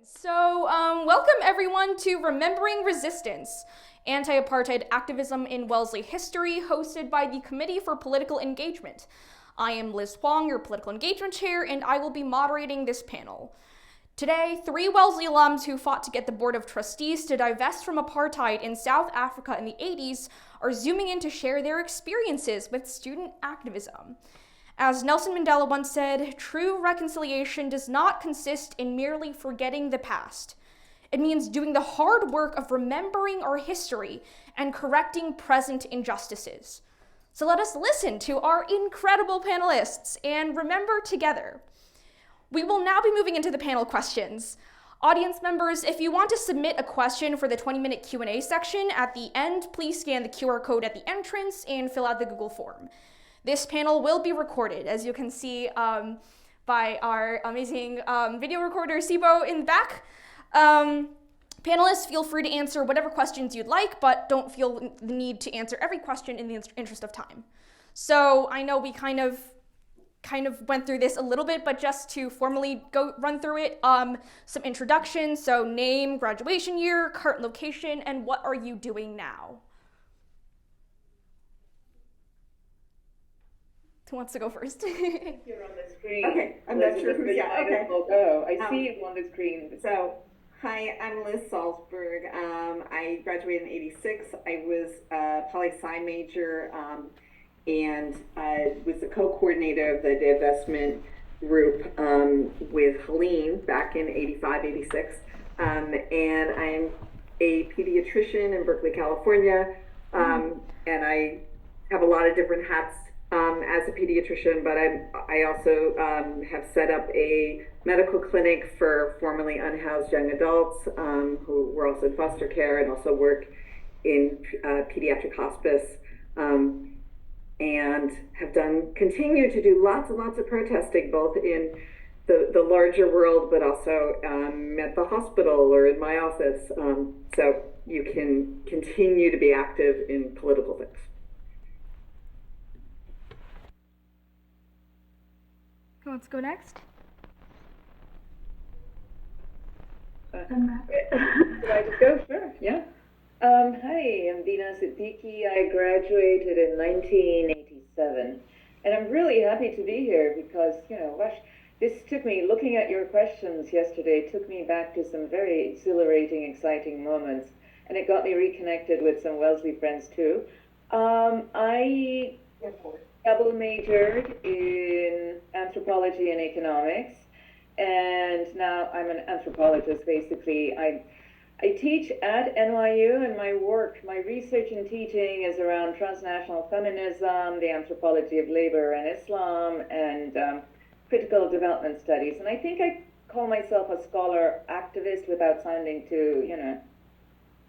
Welcome everyone to Remembering Resistance, Anti-Apartheid Activism in Wellesley History, hosted by the Committee for Political Engagement. I am Liz Huang, your Political Engagement Chair, and I will be moderating this panel. Today, 3 Wellesley alums who fought to get the Board of Trustees to divest from apartheid in South Africa in the 80s are zooming in to share their experiences with student activism. As Nelson Mandela once said, true reconciliation does not consist in merely forgetting the past. It means doing the hard work of remembering our history and correcting present injustices. So let us listen to our incredible panelists and remember together. We will now be moving into the panel questions. Audience members, if you want to submit a question for the 20-minute Q&A section at the end, please scan the QR code at the entrance and fill out the Google form. This panel will be recorded, as you can see by our amazing video recorder, Sibo, in the back. Panelists, feel free to answer whatever questions you'd like, but don't feel the need to answer every question in the interest of time. So I know we kind of went through this a little bit, but just to formally run through it, some introductions. So name, graduation year, current location, and what are you doing now? Who wants to go first? You're on the screen. Okay, I'm not sure who's okay. Go. I see you on the screen. So, hi, I'm Liz Salzberg. I graduated in '86. I was a poli-sci major and was the co-coordinator of the divestment group with Helene back in '85, '86. And I'm a pediatrician in Berkeley, California. And I have a lot of different hats as a pediatrician, but I also have set up a medical clinic for formerly unhoused young adults who were also in foster care and also work in pediatric hospice, and have continue to do lots and lots of protesting, both in the larger world, but also at the hospital or in my office. So you can continue to be active in political things. Who wants to go next? Should I just go? Sure, yeah. Hi, I'm Dina Siddiqui. I graduated in 1987, and I'm really happy to be here because, this took me, looking at your questions yesterday, took me back to some very exhilarating, exciting moments, and it got me reconnected with some Wellesley friends too. I double majored in anthropology and economics, and now I'm an anthropologist. Basically, I teach at NYU, and my research and teaching is around transnational feminism, the anthropology of labor and Islam, and critical development studies. And I think I call myself a scholar activist without sounding too,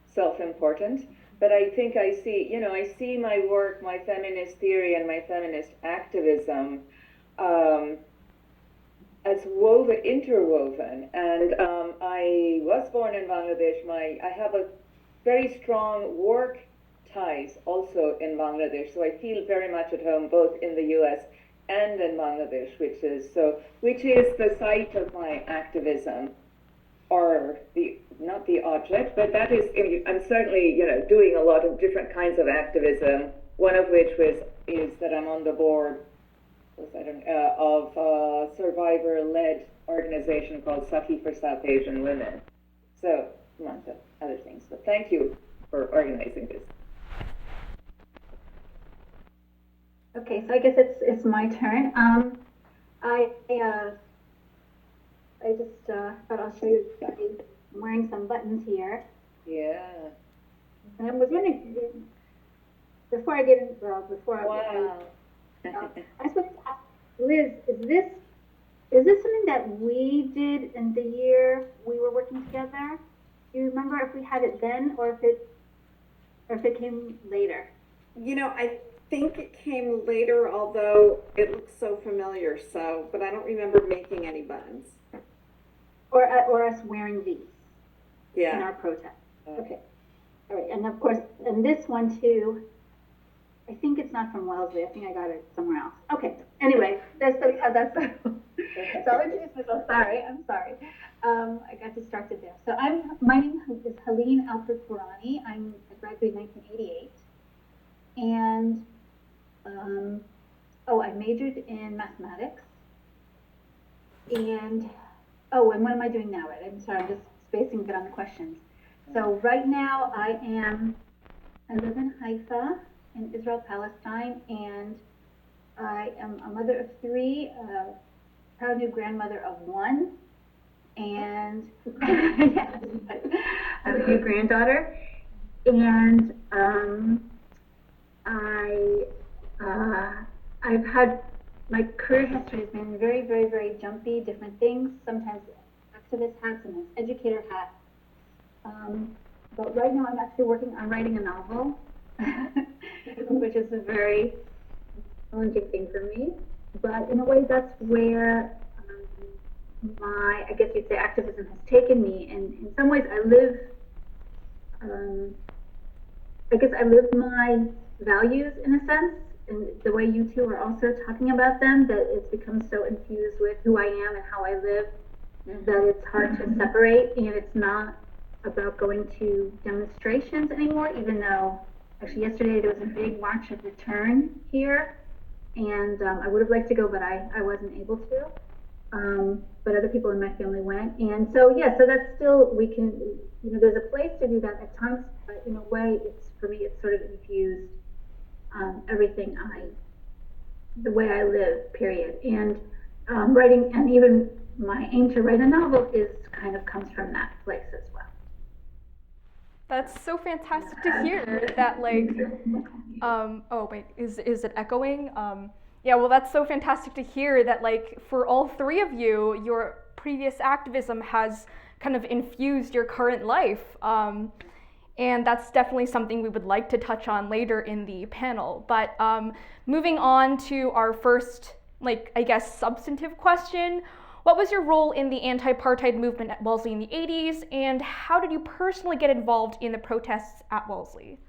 self-important. But I think I see my work, my feminist theory and my feminist activism as interwoven. And I was born in Bangladesh. I have a very strong work ties also in Bangladesh. So I feel very much at home both in the US and in Bangladesh, which is the site of my activism. Or not the object, but that is, I'm certainly, doing a lot of different kinds of activism. One of which is that I'm on the board of a survivor-led organization called Saki for South Asian Women. So, among other things. But thank you for organizing this. Okay, so I guess it's my turn. I just thought I'll show you. I'm wearing some buttons here. Yeah. And I was wondering, before I get into Wow. I suppose to ask Liz, is this something that we did in the year we were working together? Do you remember if we had it then, or if it came later? I think it came later, although it looks so familiar. But I don't remember making any buttons. Or us wearing these in our protest. Okay. All right. And of course, and this one too, I think it's not from Wellesley. I think I got it somewhere else. Okay. Anyway, that's so I'll introduce myself. I'm sorry. I got distracted there. So my name is Helene Alfred Kurani. I graduated in 1988, and I majored in mathematics. And and what am I doing now? Right? I'm sorry. I'm just spacing a bit on the questions. So right now I live in Haifa, in Israel, Palestine, and I am a mother of three, proud new grandmother of one, and yes, I have a new granddaughter, and I've had my career history has been very, very, very jumpy, different things. Sometimes activist hats, sometimes educator hats. But right now I'm actually working on writing a novel, which is a very challenging thing for me. But in a way, that's where I guess you'd say, activism has taken me. And in some ways, I live my values in a sense, and the way you two are also talking about them, that it's become so infused with who I am and how I live, that it's hard to separate, and it's not about going to demonstrations anymore, even though actually yesterday there was a big march of return here, and I would have liked to go, but I wasn't able to. But other people in my family went, and so so that's still, we can, there's a place to do that at times, but in a way, for me, it's sort of infused everything the way I live, period. And writing, and even my aim to write a novel comes from that place as well. That's so fantastic to hear that, is it echoing? Yeah, well, that's so fantastic to hear that, for all three of you, your previous activism has kind of infused your current life. And that's definitely something we would like to touch on later in the panel. But moving on to our first, substantive question. What was your role in the anti-apartheid movement at Wellesley in the 80s, and how did you personally get involved in the protests at Wellesley?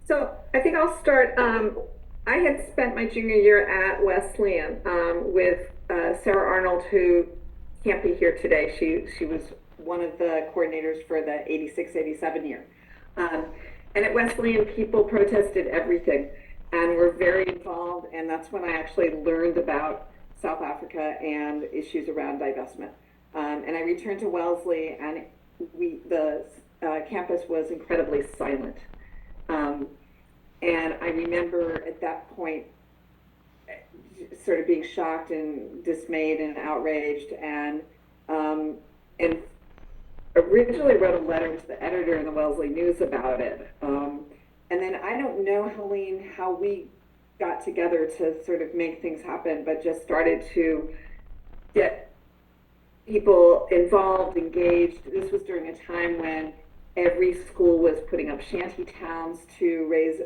So I think I'll start. I had spent my junior year at Wesleyan with Sarah Arnold, who can't be here today. She was one of the coordinators for the 86-87 year. And at Wesleyan, people protested everything and were very involved, and that's when I actually learned about South Africa and issues around divestment. And I returned to Wellesley, and the campus was incredibly silent. And I remember at that point sort of being shocked and dismayed and outraged, and originally wrote a letter to the editor in the Wellesley News about it. And then I don't know, Helene, how we got together to sort of make things happen, but just started to get people involved, engaged. This was during a time when every school was putting up shanty towns to raise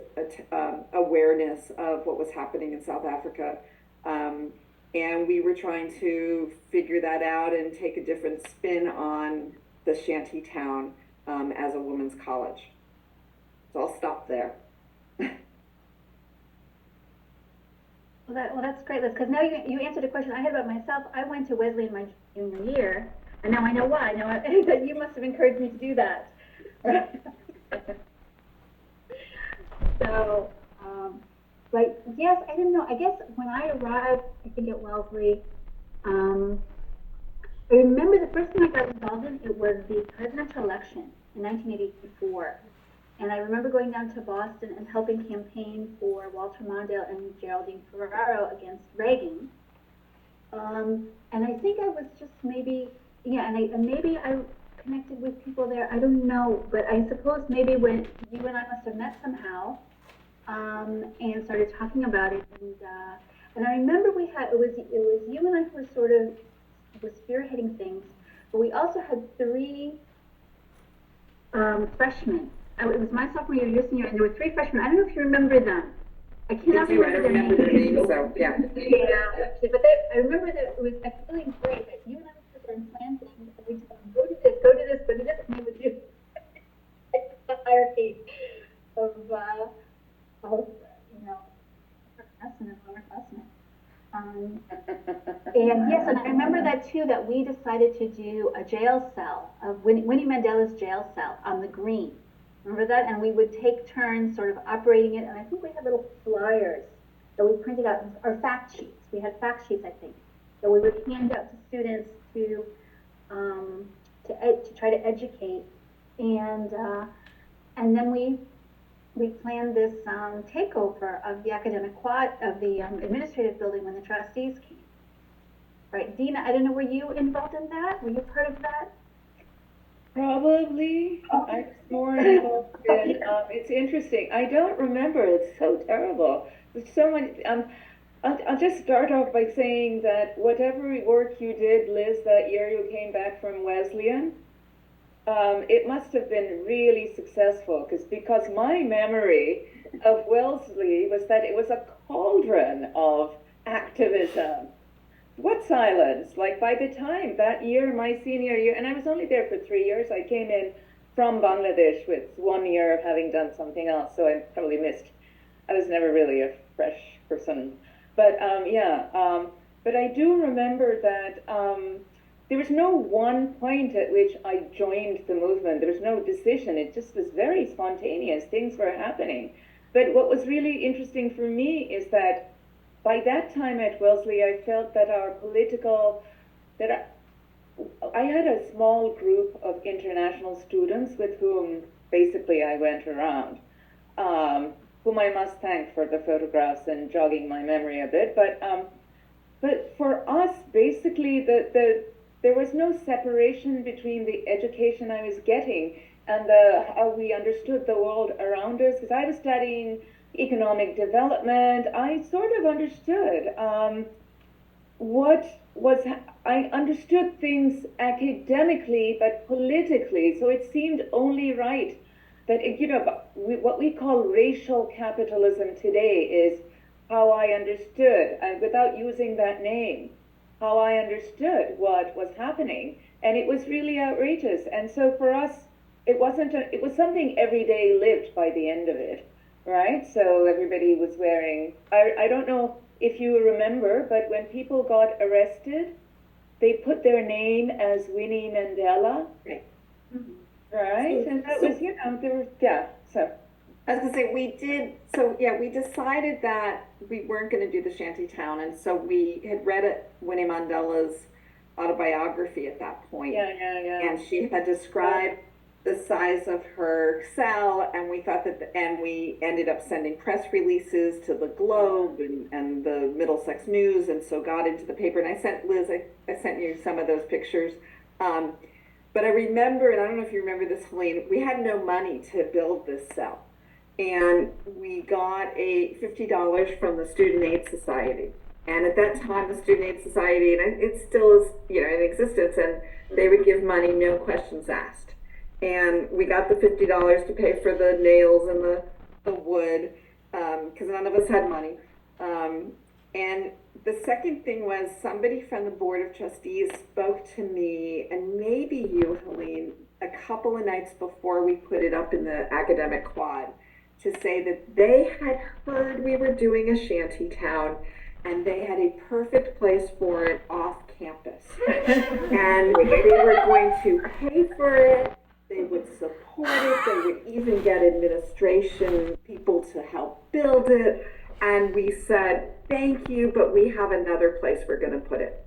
awareness of what was happening in South Africa. And we were trying to figure that out and take a different spin on the shanty town as a women's college. So I'll stop there. Well, that's great, Liz, because now you answered a question I had about myself. I went to Wesley in my junior year, and now I know why. Now you must have encouraged me to do that. So, but yes, I didn't know. I guess when I arrived, I think at Wellesley, I remember the first thing I got involved in, it was the presidential election in 1984. And I remember going down to Boston and helping campaign for Walter Mondale and Geraldine Ferraro against Reagan. And I think I was just maybe I connected with people there. I don't know, but I suppose maybe when you and I must have met somehow, and started talking about it. And I remember it was you and I who were sort of was spearheading things, but we also had three freshmen. It was my sophomore year, your senior, and there were three freshmen. I don't know if you remember them. I cannot remember their names. So, yeah. Yeah, but I remember that it was really great that you and I would sit there and plan things, and we'd go to this, and we would do a hierarchy of too that we decided to do a jail cell, of Winnie Mandela's jail cell on the green. Remember that? And we would take turns sort of operating it, and I think we had little flyers that we printed out, or fact sheets. We had fact sheets, I think, that we would hand out to students to try to educate, and then we planned this takeover of the academic quad of the administrative building when the trustees came. Right, Dina, I don't know, were you involved in that? Were you part of that? Probably. I was more involved in, it's interesting. I don't remember. It's so terrible. There's so many. I'll just start off by saying that whatever work you did, Liz, that year you came back from Wesleyan, it must have been really successful because my memory of Wellesley was that it was a cauldron of activism. What silence? Like by the time that year, my senior year, and I was only there for 3 years. I came in from Bangladesh with 1 year of having done something else, so I probably missed. I was never really a fresh person, but but I do remember that there was no one point at which I joined the movement. There was no decision. It just was very spontaneous. Things were happening. But what was really interesting for me is that by that time at Wellesley, I felt that I had a small group of international students with whom basically I went around, whom I must thank for the photographs and jogging my memory a bit. But for us, basically, there was no separation between the education I was getting and how we understood the world around us. Because I was studying economic development, I sort of understood I understood things academically, but politically. So it seemed only right that, what we call racial capitalism today is how I understood, without using that name, how I understood what was happening. And it was really outrageous. And so for us, it was something every day lived by the end of it. Right? So everybody was wearing, I don't know if you remember, but when people got arrested, they put their name as Winnie Mandela. Right. Mm-hmm. Right? And that was, so. I was going to say, we decided that we weren't going to do the shantytown, and so we had read Winnie Mandela's autobiography at that point. Yeah. And she had described the size of her cell, and we thought and we ended up sending press releases to the Globe and the Middlesex News, and so got into the paper. And I sent Liz, I sent you some of those pictures. But I remember, and I don't know if you remember this, Helene, we had no money to build this cell. And we got $50 from the Student Aid Society. And at that time, the Student Aid Society, and it still is, in existence, and they would give money, no questions asked. And we got the $50 to pay for the nails and the wood, because none of us had money. And the second thing was somebody from the Board of Trustees spoke to me, and maybe you, Helene, a couple of nights before we put it up in the academic quad, to say that they had heard we were doing a shanty town, and they had a perfect place for it off campus. And they were going to pay for it. They would support it. They would even get administration people to help build it. And we said, thank you, but we have another place we're going to put it.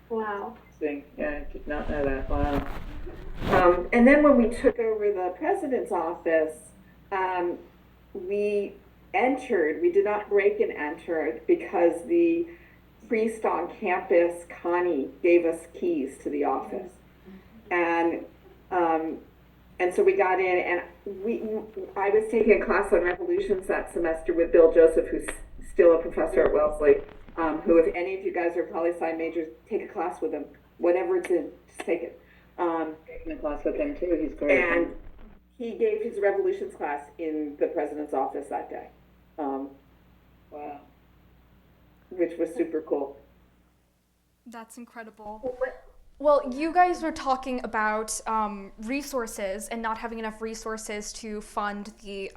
Wow. Yeah, I did not know that. Wow. And then when we took over the president's office, we did not break and enter because the priest on campus, Connie, gave us keys to the office. And so we got in, and I was taking a class on revolutions that semester with Bill Joseph, who's still a professor at Wellesley, who, if any of you guys are poli-sci majors, take a class with him, whatever it's in, just take it. Taking a class with him too, he's great. And he gave his revolutions class in the president's office that day. Wow. Which was super cool. That's incredible. Well, you guys were talking about resources and not having enough resources to fund the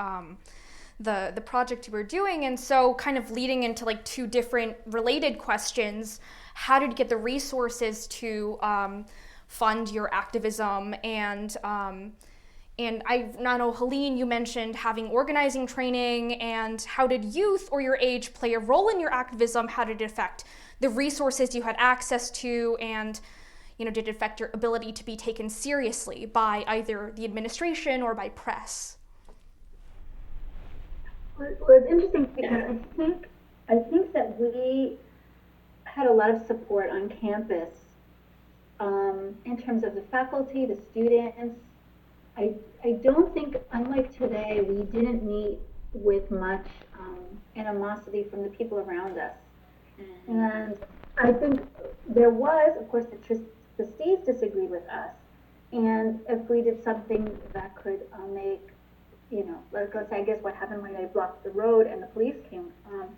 project you were doing, and so kind of leading into like two different related questions. how did you get the resources to fund your activism? And I know, Helene, you mentioned having organizing training, and how did youth or your age play a role in your activism? How did it affect the resources you had access to, and did it affect your ability to be taken seriously by either the administration or by press? Well, it's interesting because I think that we had a lot of support on campus in terms of the faculty, the students. I don't think, unlike today, we didn't meet with much animosity from the people around us. Mm-hmm. And I think there was, of course, the trustees disagreed with us. And if we did something that could make, let's say, I guess what happened when they blocked the road and the police came. And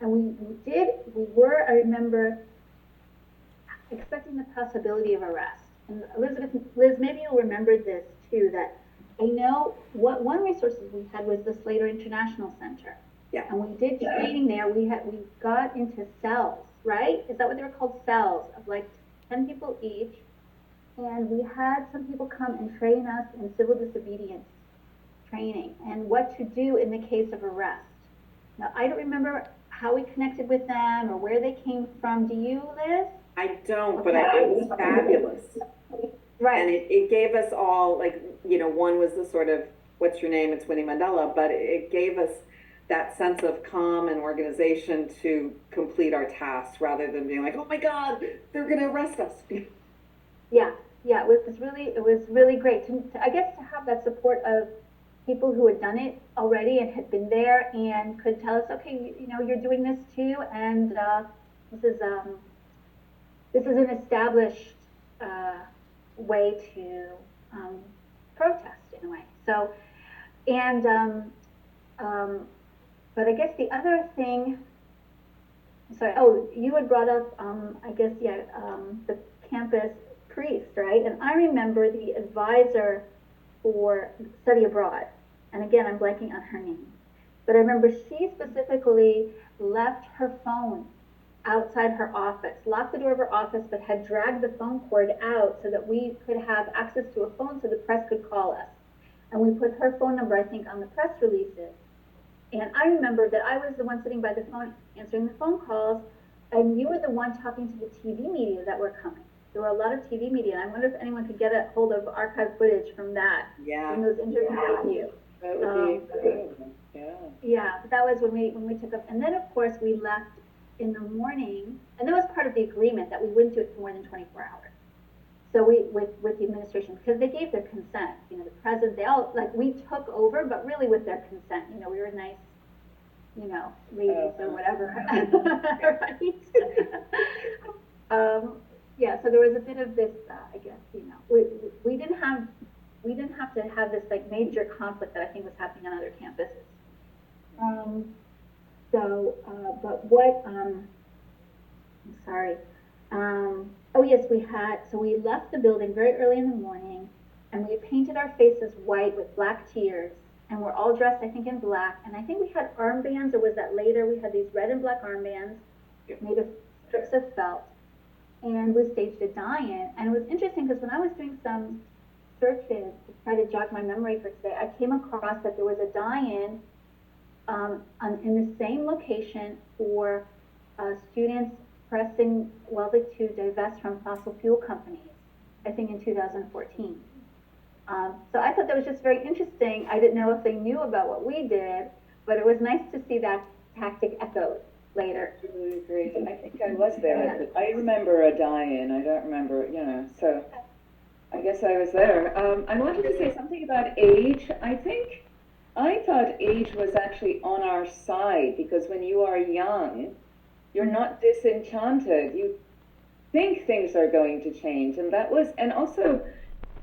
I remember expecting the possibility of arrest. And Liz, maybe you'll remember this too, that I know one resources we had was the Slater International Center. Yeah. And we did training there. We got into cells, right? Is that what they were called? Cells of like 10 people each. And we had some people come and train us in civil disobedience training and what to do in the case of arrest. Now, I don't remember how we connected with them or where they came from. Do you, Liz? I don't, but it was fabulous. Right. And it gave us all, one was the sort of, what's your name? It's Winnie Mandela, but it gave us that sense of calm and organization to complete our tasks rather than being like, oh my God, they're going to arrest us. Yeah, it was really great to I guess to have that support of people who had done it already and had been there and could tell us, okay, you're doing this too, and this is an established way to protest in a way. So, and but I guess the other thing, you had brought up, the campus priest, right? And I remember the advisor for study abroad, and again, I'm blanking on her name, but I remember she specifically left her phone outside her office, locked the door of her office, but had dragged the phone cord out so that we could have access to a phone so the press could call us. And we put her phone number, I think, on the press releases. And I remember that I was the one sitting by the phone answering the phone calls, and you were the one talking to the TV media that were coming. There were a lot of TV media, and I wonder if anyone could get a hold of archive footage from that, from those interviews with you. That would be good. Yeah. Yeah, but that was when we took up, and then of course we left in the morning, and that was part of the agreement that we wouldn't do it for more than 24 hours. So with the administration, because they gave their consent, the president, they all, we took over, but really with their consent, we were nice, ladies or whatever, right? Yeah, so there was a bit of this, I guess, we didn't have to have this major conflict that I think was happening on other campuses. But what, I'm sorry. Oh yes, we left the building very early in the morning, and we painted our faces white with black tears, and we're all dressed, I think, in black, and I think we had armbands, or was that later? We had these red and black armbands made of strips of felt, and we staged a die-in, and it was interesting because when I was doing some searches to try to jog my memory for today, I came across that there was a die-in in the same location for students pressing Wellesley to divest from fossil fuel companies, I think in 2014. So I thought that was just very interesting. I didn't know if they knew about what we did, but it was nice to see that tactic echoed later. Really great. I think I was there. I remember a die-in. I don't remember, so I guess I was there. I wanted to say something about age. I thought age was actually on our side, because when you are young, you're not disenchanted. You think things are going to change, and also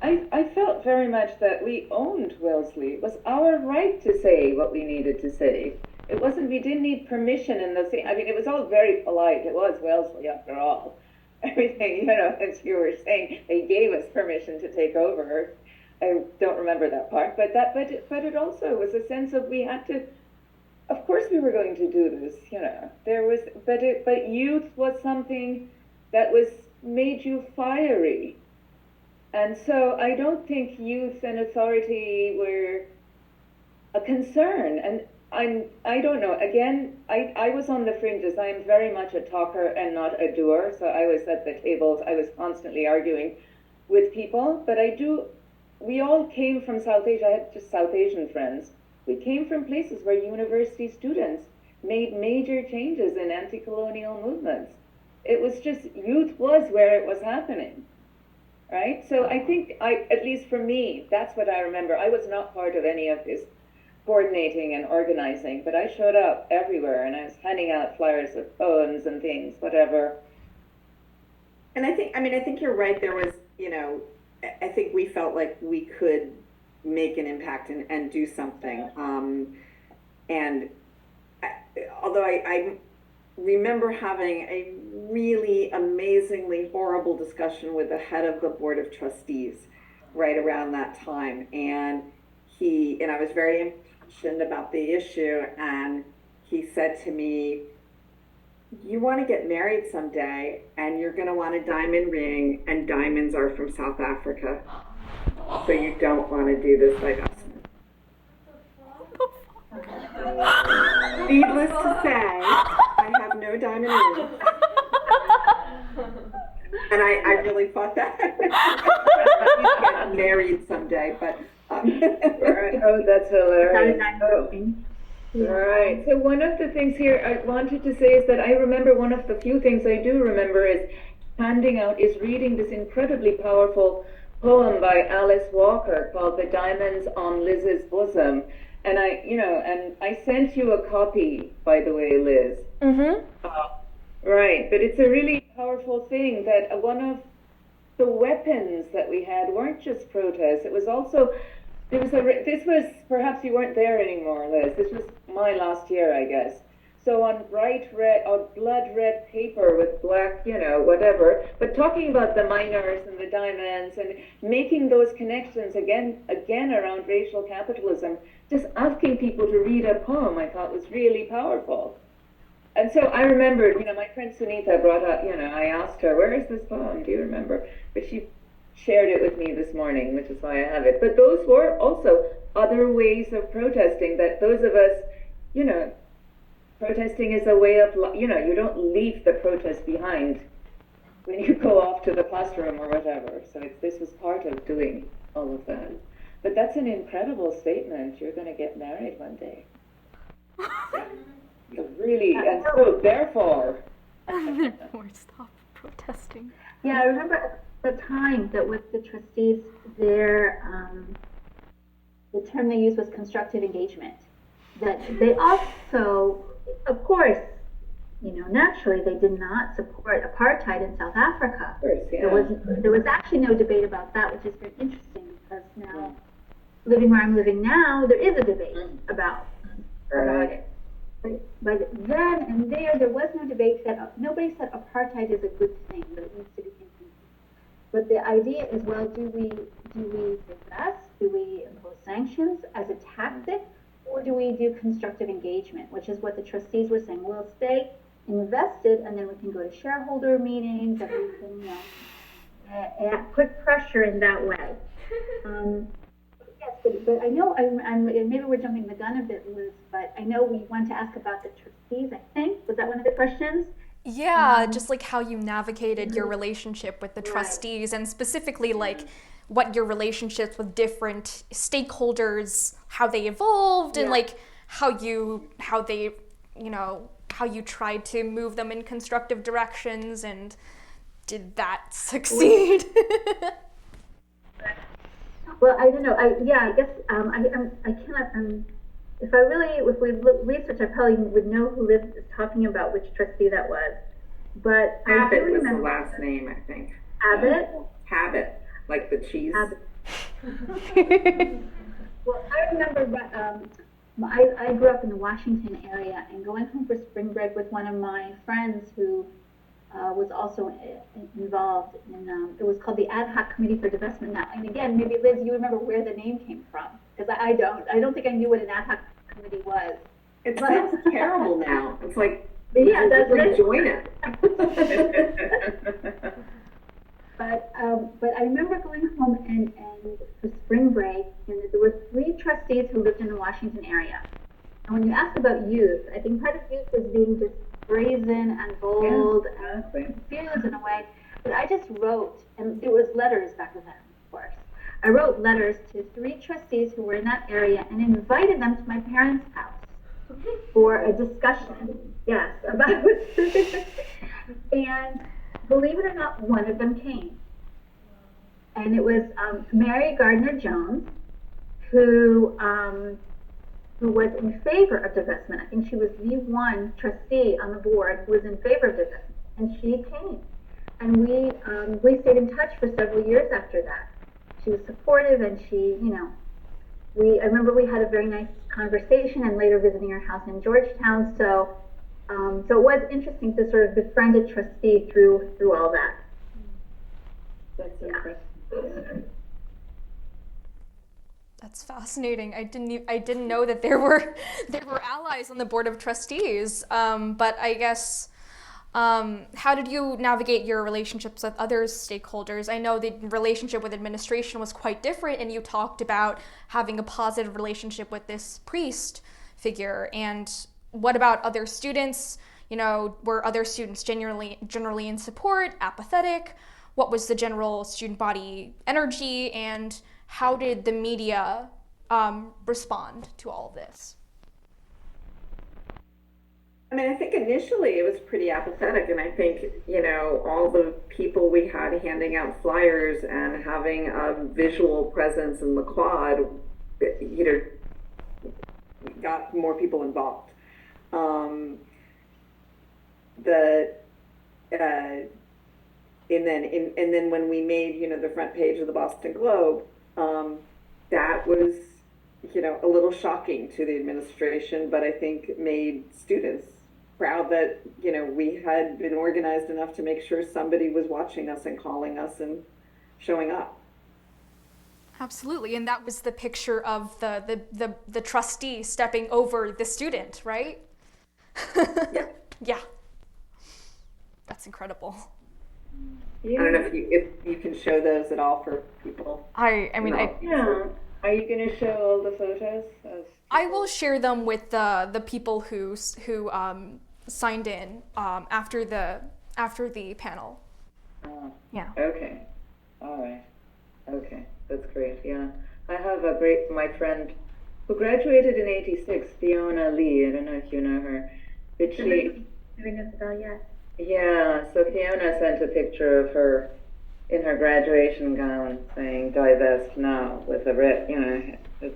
I felt very much that we owned Wellesley. It was our right to say what we needed to say. It wasn't, we didn't need permission in the same, it was all very polite. It was Wellesley after all. Everything, as you were saying, they gave us permission to take over. I don't remember that part, but it also was a sense of we had to, of course we were going to do this, but youth was something that was made you fiery. And so I don't think youth and authority were a concern. And I don't know. Again, I was on the fringes. I am very much a talker and not a doer. So I was at the tables. I was constantly arguing with people. But we all came from South Asia. I had just South Asian friends. We came from places where university students made major changes in anti-colonial movements. It was just, youth was where it was happening, right? So I think, at least for me, that's what I remember. I was not part of any of this coordinating and organizing, but I showed up everywhere and I was handing out flyers with poems and things, whatever. And I think you're right. There was, I think we felt like we could make an impact and do something. Although I remember having a really amazingly horrible discussion with the head of the Board of Trustees right around that time. And I was very impassioned about the issue, and he said to me, "You want to get married someday, and you're going to want a diamond ring, and diamonds are from South Africa. So you don't want to do this like us." Needless to say, I have no diamond ring. And I really thought that I get married someday, but Oh, that's hilarious. Oh. Yeah. All right. So one of the things here I wanted to say is that I remember, one of the few things I do remember is reading this incredibly powerful poem by Alice Walker called "The Diamonds on Liz's Bosom." And I sent you a copy, by the way, Liz. Mm-hmm. Right, but it's a really powerful thing that one of the weapons that we had weren't just protests. It was also, this was, perhaps you weren't there anymore, Liz. This was my last year, I guess. So on bright red, or blood red paper with black, whatever, but talking about the miners and the diamonds and making those connections again around racial capitalism, just asking people to read a poem, I thought was really powerful. And so I remembered, my friend Sunita brought up, I asked her, where is this poem? Do you remember? But she shared it with me this morning, which is why I have it. But those were also other ways of protesting that those of us, protesting is a way of, you don't leave the protest behind when you go off to the classroom or whatever. So this was part of doing all of that. But that's an incredible statement. You're going to get married one day. Really, and so therefore Stop protesting. Yeah, I remember at the time that with the trustees, the term they used was constructive engagement. That they also, of course, naturally they did not support apartheid in South Africa. Of course, yeah. There was actually no debate about that, which is very interesting because now, living where I'm living now, there is a debate about it. But then and there was no debate that nobody said apartheid is a good thing, that it needs to be continued. But the idea is, well, do we divest? Do we impose sanctions as a tactic, or do we do constructive engagement, which is what the trustees were saying? We'll stay invested, and then we can go to shareholder meetings, and we can put pressure in that way. Yes, but I know I'm maybe we're jumping the gun a bit, Liz, but I know we want to ask about the trustees, I think. Was that one of the questions? Yeah, just like how you navigated your relationship with the trustees, and specifically like what your relationships with different stakeholders, how they evolved, and like how you tried to move them in constructive directions, and did that succeed? Well, I don't know. I guess I cannot. If we look research, I probably would know who Liz is talking about, which trustee that was. But Abbott was the last name, I think. Abbott. Habit, like the cheese. Abbott. Well, I remember. I grew up in the Washington area, and going home for spring break with one of my friends who was also involved in, it was called the Ad Hoc Committee for Divestment Now. And again, maybe Liz, you remember where the name came from, because I don't think I knew what an Ad Hoc Committee was. It sounds terrible now. It's like Yeah, that's right. Join it. But I remember going home and for spring break, and there were 3 trustees who lived in the Washington area. And when you ask about youth, I think part of youth was being just brazen and bold and confused in a way. But I just wrote, and it was letters back then, of course. I wrote letters to 3 trustees who were in that area and invited them to my parents' house for a discussion. Yes, about and believe it or not, one of them came. And it was Mary Gardner Jones, who was in favor of divestment. I think she was the one trustee on the board who was in favor of divestment, and she came. And we stayed in touch for several years after that. She was supportive, and she, I remember we had a very nice conversation, and later visiting her house in Georgetown. So it was interesting to sort of befriend a trustee through all that. That's impressive. That's fascinating. I didn't know that there were allies on the board of trustees. But I guess, how did you navigate your relationships with other stakeholders? I know the relationship with administration was quite different, and you talked about having a positive relationship with this priest figure. And what about other students? Were other students generally in support, apathetic? What was the general student body energy, and how did the media respond to all of this? I mean, I think initially it was pretty apathetic, and I think, all the people we had handing out flyers and having a visual presence in the quad, got more people involved. And then when we made, the front page of the Boston Globe, that was, a little shocking to the administration, but I think made students proud that, we had been organized enough to make sure somebody was watching us and calling us and showing up. Absolutely, and that was the picture of the trustee stepping over the student, right? Yeah. Yeah. That's incredible. Yeah. I don't know if you can show those at all for people. Yeah. Are you going to show all the photos? I will share them with the people who signed in after the panel. Yeah. Okay. All right. Okay. That's great. Yeah. I have my friend who graduated in '86, Fiona Lee. I don't know if you know her, but she. Yes. Yeah. So Fiona sent a picture of her in her graduation gown saying "Divest now" with a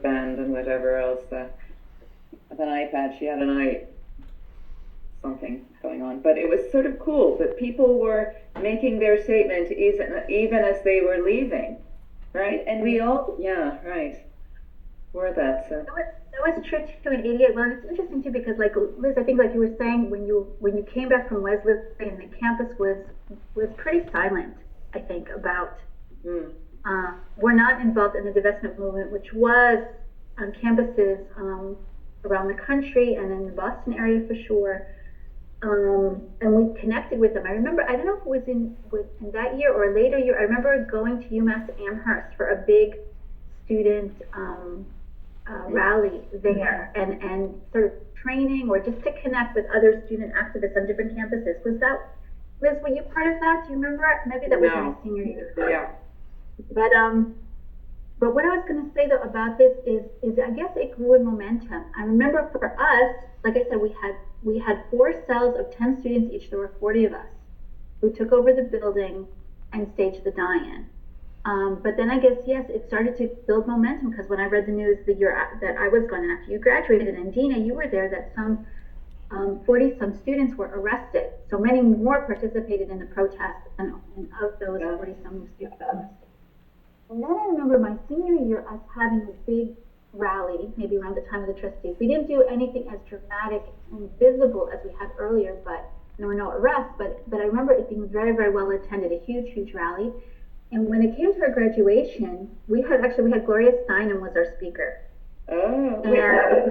band and whatever else. With an iPad, she had something going on, but it was sort of cool that people were making their statement even as they were leaving, right? And we all, were that. So that was true too in '88. Well, it's interesting too because, like Liz, I think like you were saying, when you came back from Wellesley and the campus was pretty silent. I think about we're not involved in the divestment movement, which was on campuses around the country and in the Boston area for sure. And we connected with them. I remember, I don't know if it was in that year or a later year, I remember going to UMass Amherst for a big student rally there and sort of training or just to connect with other student activists on different campuses. Was that, Liz, were you part of that? Do you remember? Maybe that was in my senior year. Yeah. But what I was going to say though about this is I guess it grew in momentum. I remember for us, like I said, we had 4 cells of 10 students each. There were 40 of us who took over the building and staged the die-in. But then I guess, yes, it started to build momentum because when I read the news the year that I was gone and after you graduated, and Dina, you were there, that some 40-some students were arrested. So many more participated in the protests, and of those 40-some students were arrested. And then I remember my senior year, us having a big rally, maybe around the time of the trustees. We didn't do anything as dramatic and visible as we had earlier, but there were no arrests. But I remember it being very, very well attended, a huge, huge rally. And when it came to our graduation, we had Gloria Steinem was our speaker. Oh, when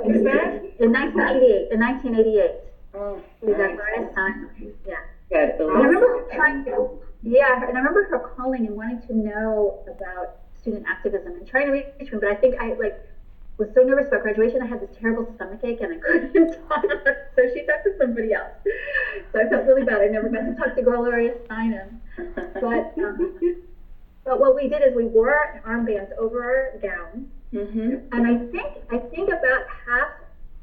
was that? In 1988. Oh, We got nice. various times. Yeah. Good. And I remember trying to, yeah, and I remember her calling and wanting to know about student activism and trying to reach me, but I think I was so nervous about graduation. I had this terrible stomach ache and I couldn't talk. So she talked to somebody else. So I felt really bad. I never got to talk to Gloria Steinem. But what we did is we wore armbands over our gowns, and I think about half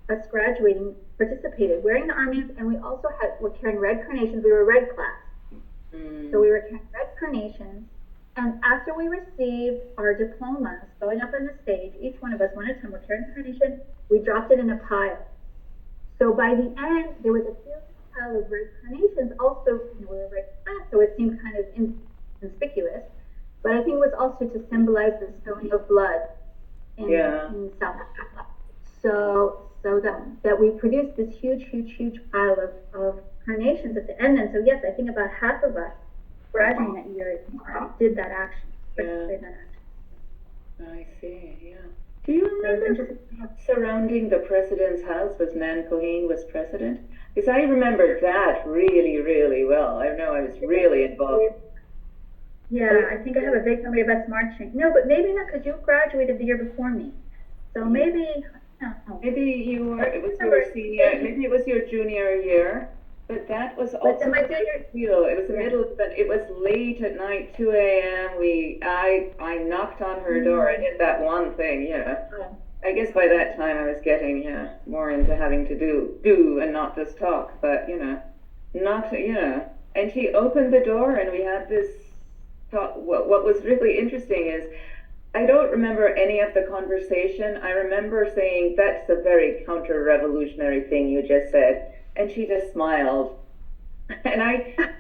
us graduating participated wearing the armbands, and we also were carrying red carnations. We were a red class, so we were carrying red carnations. And after we received our diplomas, going up on the stage, each one of us, one at a time, were carrying a carnation. We dropped it in a pile. So by the end, there was a huge pile of red carnations. Also, we were a red class, so it seemed kind of inconspicuous. But I think it was also to symbolize the spilling of blood in South Africa. So that we produced this huge pile of carnations at the end. And so yes, I think about half of us graduating that year did that action. I see, yeah. Do you remember surrounding the president's house was Nan Cohen was president? Because I remember that really, really well. I know I was really involved. Yeah, I think I have a vague memory of us marching. No, but maybe not, because you graduated the year before me. So maybe, maybe you were, it was your senior, maybe it was your junior year. But that was also my junior. It was the middle, but it was late at night, 2 a.m. I knocked on her door. I did that one thing, I guess by that time I was getting, more into having to do and not just talk. But and she opened the door, and we had this talk. What was really interesting is I don't remember any of the conversation. I remember saying, "That's a very counter-revolutionary thing you just said." And she just smiled, and I can't,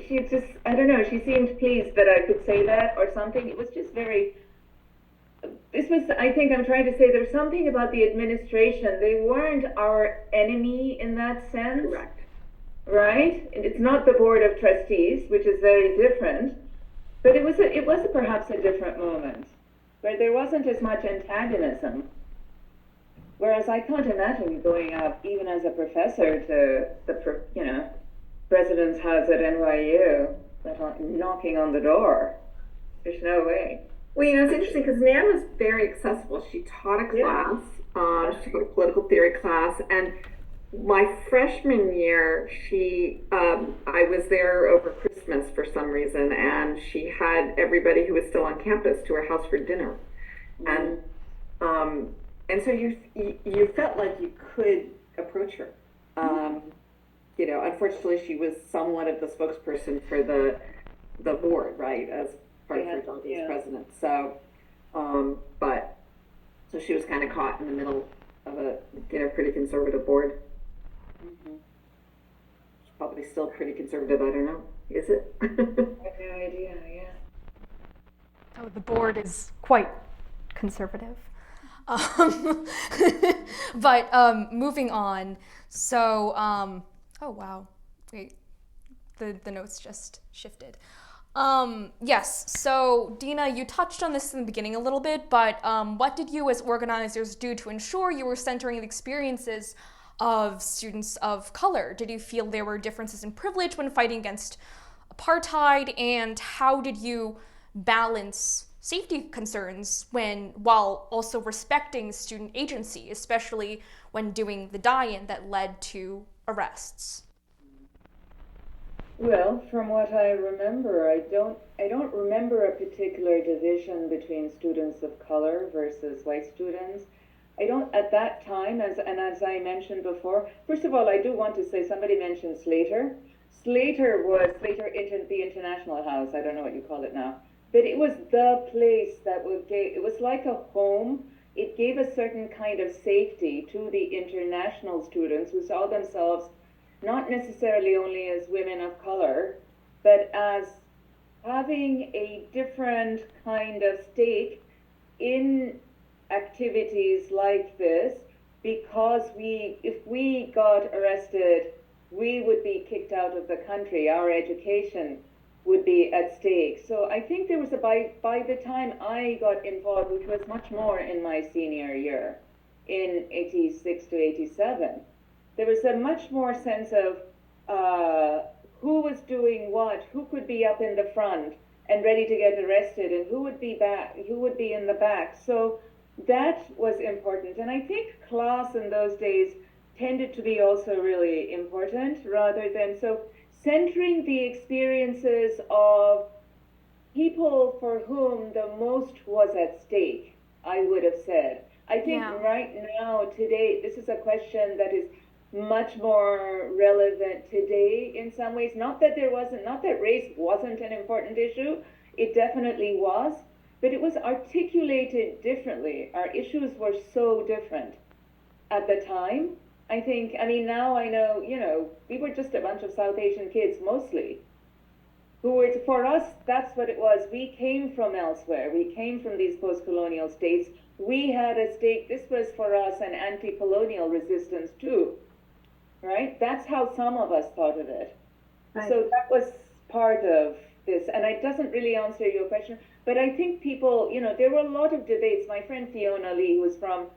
she just, I don't know, she seemed pleased that I could say that or something. It was just I think I'm trying to say there's something about the administration. They weren't our enemy in that sense. Correct. Right? And it's not the board of trustees, which is very different, but it was perhaps a different moment where there wasn't as much antagonism. Whereas I can't imagine going up, even as a professor, to the president's house at NYU, knocking on the door. There's no way. Well, it's interesting because Nan was very accessible. She taught a class. She taught a political theory class, and my freshman year, I was there over Christmas for some reason, and she had everybody who was still on campus to her house for dinner, and so you felt like you could approach her. Unfortunately, she was somewhat of the spokesperson for the board, right, as part of her job as president. So, so she was kind of caught in the middle of a pretty conservative board. She's probably still pretty conservative. I don't know. Is it? I have no idea. Yeah. Oh, the board is quite conservative. But moving on. So, oh wow, wait, the notes just shifted. Yes, so Dina, you touched on this in the beginning a little bit, but what did you as organizers do to ensure you were centering the experiences of students of color? Did you feel there were differences in privilege when fighting against apartheid, and how did you balance safety concerns while also respecting student agency, especially when doing the die-in that led to arrests? Well, from what I remember, I don't remember a particular division between students of color versus white students. I don't at that time, as I mentioned before. First of all, I do want to say somebody mentioned Slater. Slater was the International House. I don't know what you call it now. But it was the place it was like a home. It gave a certain kind of safety to the international students who saw themselves not necessarily only as women of color, but as having a different kind of stake in activities like this, because if we got arrested, we would be kicked out of the country. Our education would be at stake. So I think there was by the time I got involved, which was much more in my senior year, in 86 to 87. There was a much more sense of who was doing what, who could be up in the front and ready to get arrested, and who would be in the back. So that was important. And I think class in those days tended to be also really important, rather than so centering the experiences of people for whom the most was at stake, I would have said. I think right now, today, this is a question that is much more relevant today in some ways. Not that race wasn't an important issue, it definitely was, but it was articulated differently. Our issues were so different at the time. Now I know, we were just a bunch of South Asian kids mostly, for us, that's what it was. We came from elsewhere. We came from these post-colonial states. We had a stake. This was for us an anti-colonial resistance too, right? That's how some of us thought of it. Right. So that was part of this. And it doesn't really answer your question, but I think people, there were a lot of debates. My friend Fiona Lee, who was from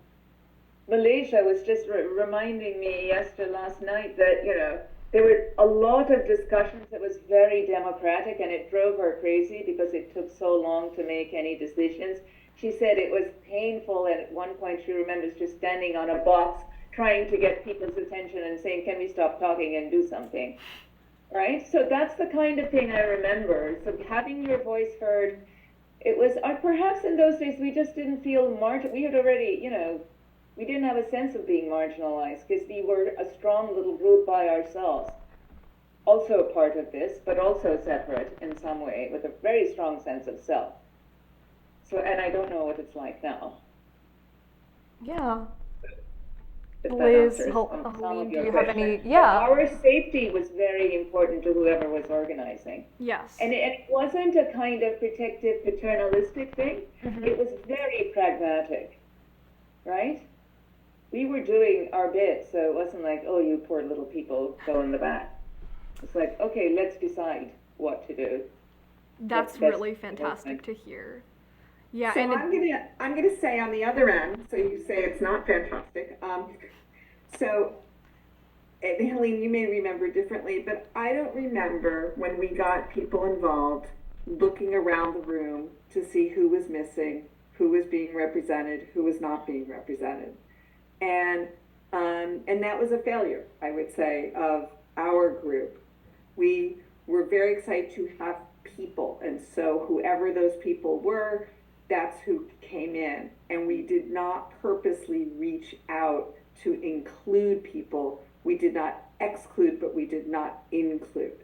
Malaysia, was just reminding me last night that, there were a lot of discussions. It was very democratic, and it drove her crazy because it took so long to make any decisions. She said it was painful, and at one point she remembers just standing on a box trying to get people's attention and saying, can we stop talking and do something, right? So that's the kind of thing I remember. So having your voice heard, it was, perhaps in those days we just didn't feel we had already, we didn't have a sense of being marginalized because we were a strong little group by ourselves. Also a part of this, but also separate in some way with a very strong sense of self. So, and I don't know what it's like now. Yeah. Liz, Helene, do you have any? Yeah. Our safety was very important to whoever was organizing. Yes. And it wasn't a kind of protective, paternalistic thing. Mm-hmm. It was very pragmatic, right? We were doing our bit, so it wasn't like, oh, you poor little people, go in the back. It's like, okay, let's decide what to do. That's really fantastic to hear. Yeah, so and I'm gonna say on the other end. So you say it's not fantastic. So, and Helene, you may remember differently, but I don't remember when we got people involved looking around the room to see who was missing, who was being represented, who was not being represented. And that was a failure, I would say, of our group. We were very excited to have people, and so whoever those people were, that's who came in. And we did not purposely reach out to include people. We did not exclude, but we did not include.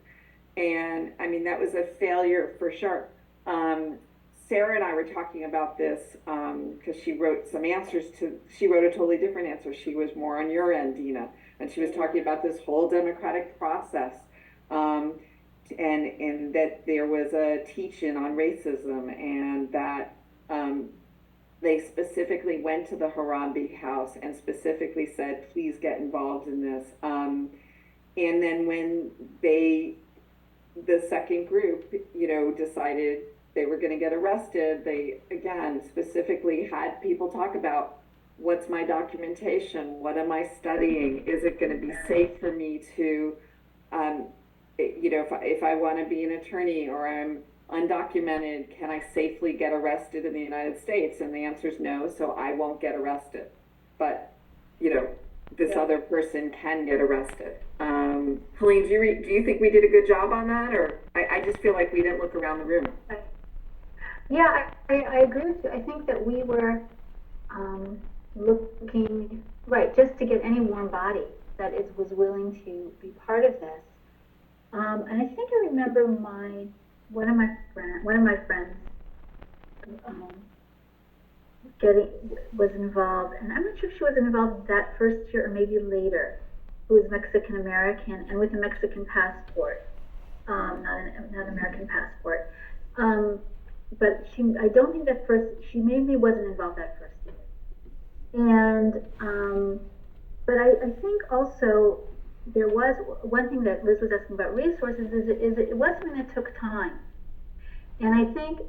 And that was a failure for sure. Sarah and I were talking about this because she wrote a totally different answer. She was more on your end, Dina, and she was talking about this whole democratic process and that there was a teach-in on racism, and that they specifically went to the Harambee house and specifically said, please get involved in this. And then when the second group, decided they were going to get arrested, they, again, specifically had people talk about, what's my documentation? What am I studying? Is it going to be safe for me to, if I want to be an attorney or I'm undocumented, can I safely get arrested in the United States? And the answer is no, so I won't get arrested. But, this other person can get arrested. Helene, do you think we did a good job on that? Or I just feel like we didn't look around the room. Yeah, I agree with you. I think that we were looking, right, just to get any warm body that was willing to be part of this. And I think I remember one of my friends was involved, and I'm not sure if she was involved that first year or maybe later, who was Mexican American and with a Mexican passport, not an American passport. But I don't think she maybe wasn't involved that first year. And, but I think also there was one thing that Liz was asking about resources is it was something that took time. And I think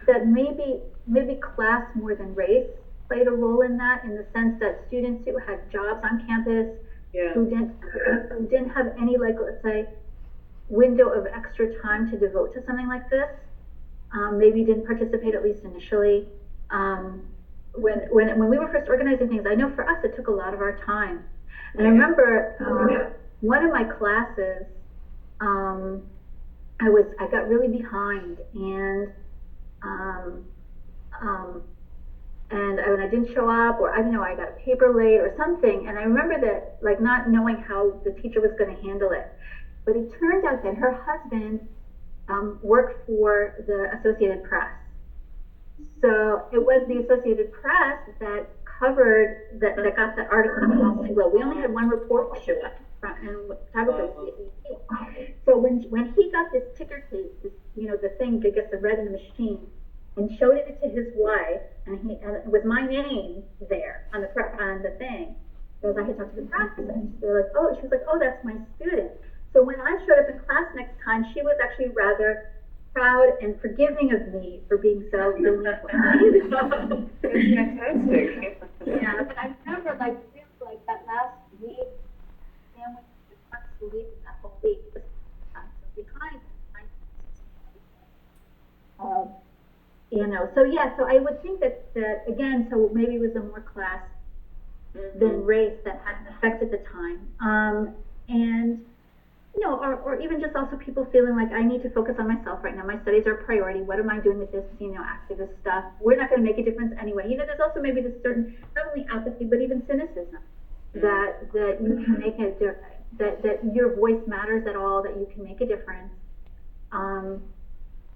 that maybe class more than race played a role in that, in the sense that students who had jobs on campus, who didn't have any, like, let's say, window of extra time to devote to something like this, maybe didn't participate, at least initially. When we were first organizing things, I know for us it took a lot of our time. And I remember one of my classes, I got really behind, and when I didn't show up, or I don't know, I got a paper late or something, and I remember that, like, not knowing how the teacher was going to handle it. But it turned out that her husband worked for the Associated Press. So it was the Associated Press that covered, that got the article across the globe. We only had one reporter show up, and photographer. So when he got this ticker tape, this, the thing that gets the red in the machine, and showed it to his wife, and it was my name there on the thing, because I had talked to the press, and she was like, oh, that's my student. So when I showed up in class next time, she was actually rather proud and forgiving of me for being so delinquent. That's fantastic. Yeah, but I remember, like that last week, Sam went to sleep that whole week. So behind. So I would think that again, so maybe it was a more class than race that had affected the time. And or even just also people feeling like, I need to focus on myself right now. My studies are a priority. What am I doing with this, activist stuff? We're not going to make a difference anyway. There's also maybe this certain, not only apathy, but even cynicism that you can make a difference, that your voice matters at all, that you can make a difference.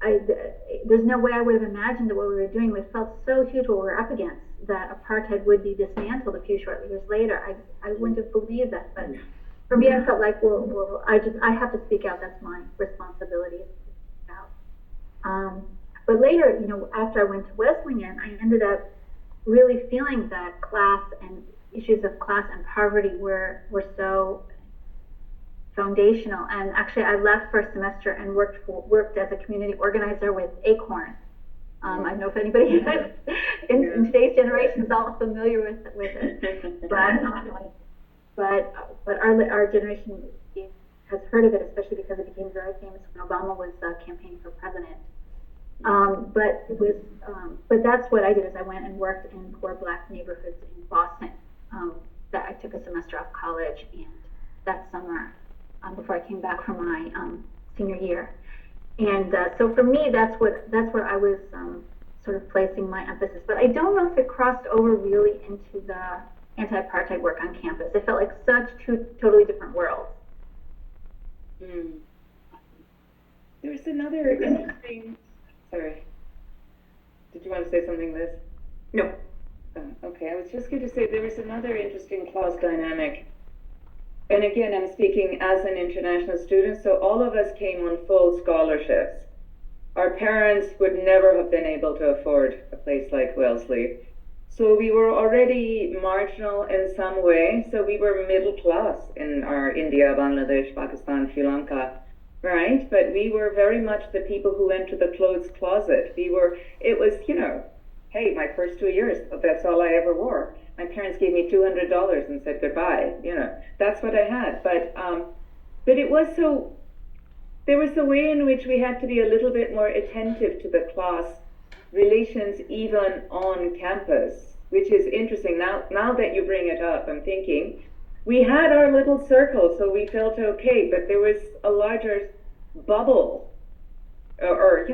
There's no way I would have imagined that what we were doing, we felt so huge what we were up against, that apartheid would be dismantled a few short years later. I wouldn't have believed that, but for me, I felt like, well, I have to speak out. That's my responsibility to speak out. But later, after I went to Wesleyan, I ended up really feeling that class and issues of class and poverty were so foundational. And actually, I left for a semester and worked as a community organizer with Acorn. I don't know if anybody in today's generation is all familiar with it, but our generation has heard of it, especially because it became very famous when Obama was campaigning for president. But that's what I did, is I went and worked in poor Black neighborhoods in Boston. That I took a semester off college, and that summer, before I came back from my senior year. And so for me, that's where I was sort of placing my emphasis. But I don't know if it crossed over really into the anti-apartheid work on campus. It felt like such two totally different worlds. There was another interesting. Sorry. Did you want to say something, Liz? No. Okay, I was just going to say there was another interesting class dynamic. And again, I'm speaking as an international student, so all of us came on full scholarships. Our parents would never have been able to afford a place like Wellesley. So we were already marginal in some way. So we were middle class in our India, Bangladesh, Pakistan, Sri Lanka, right? But we were very much the people who went to the clothes closet. It was, hey, my first 2 years, that's all I ever wore. My parents gave me $200 and said goodbye. That's what I had. But it was so, there was a way in which we had to be a little bit more attentive to the class relations even on campus, which is interesting. Now that you bring it up, I'm thinking, we had our little circle, so we felt okay, but there was a larger bubble, or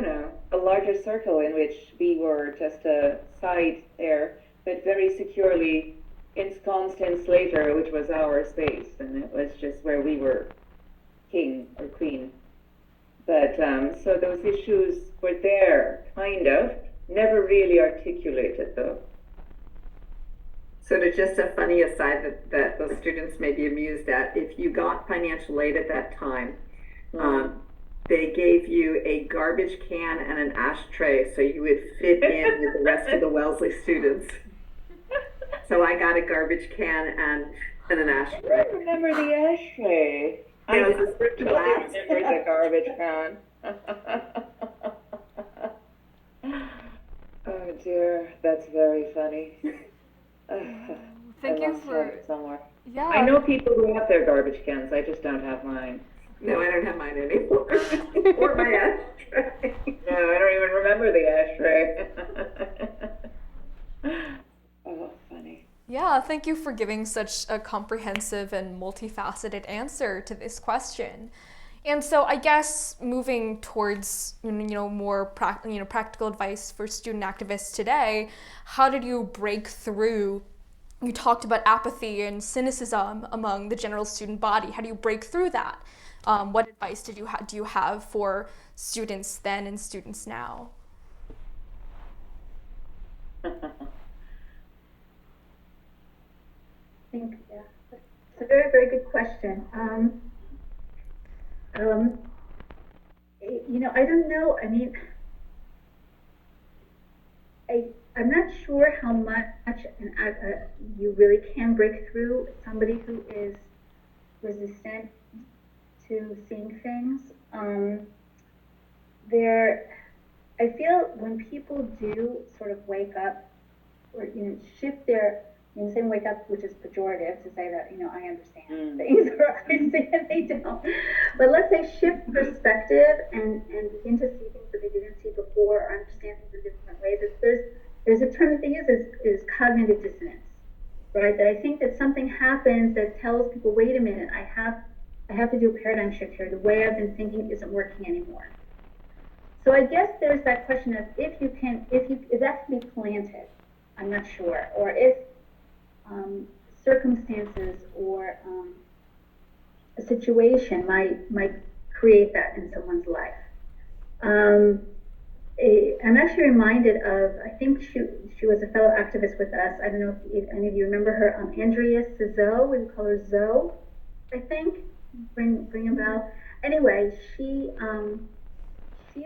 a larger circle in which we were just a side there, but very securely ensconced in Slater, which was our space, and it was just where we were king or queen. But so those issues were there, kind of, never really articulated though. So to just a funny aside that those students may be amused at, if you got financial aid at that time, they gave you a garbage can and an ashtray so you would fit in with the rest of the Wellesley students. So I got a garbage can and an ashtray. I remember the ashtray. I was a glass. remember the garbage can. Oh dear, that's very funny. Thank I you must for, have it somewhere. yeah. I know people who have their garbage cans. I just don't have mine. No, I don't have mine anymore. Or my ashtray. No, I don't even remember the ashtray. Oh, funny. Yeah, thank you for giving such a comprehensive and multifaceted answer to this question. And so I guess moving towards more practical advice for student activists today, how did you break through? You talked about apathy and cynicism among the general student body. How do you break through that? What advice do you have for students then and students now? Yeah, it's a very, very good question. I don't know. I mean, I'm not sure how much you really can break through somebody who is resistant to seeing things. I feel when people do sort of wake up or shift their saying wake up, which is pejorative to say that I understand things or I say that they don't. But let's say shift perspective and begin to see things that they didn't see before or understand things in different ways. There's a term that they use is cognitive dissonance, right? That I think that something happens that tells people, wait a minute, I have to do a paradigm shift here. The way I've been thinking isn't working anymore. So I guess there's that question of if that can be planted, I'm not sure, or if circumstances or a situation might create that in someone's life. I'm actually reminded of, I think she was a fellow activist with us. I don't know if any of you remember her, Andrea Cizo, we would call her Zoe, I think. Bring a bell. Anyway, she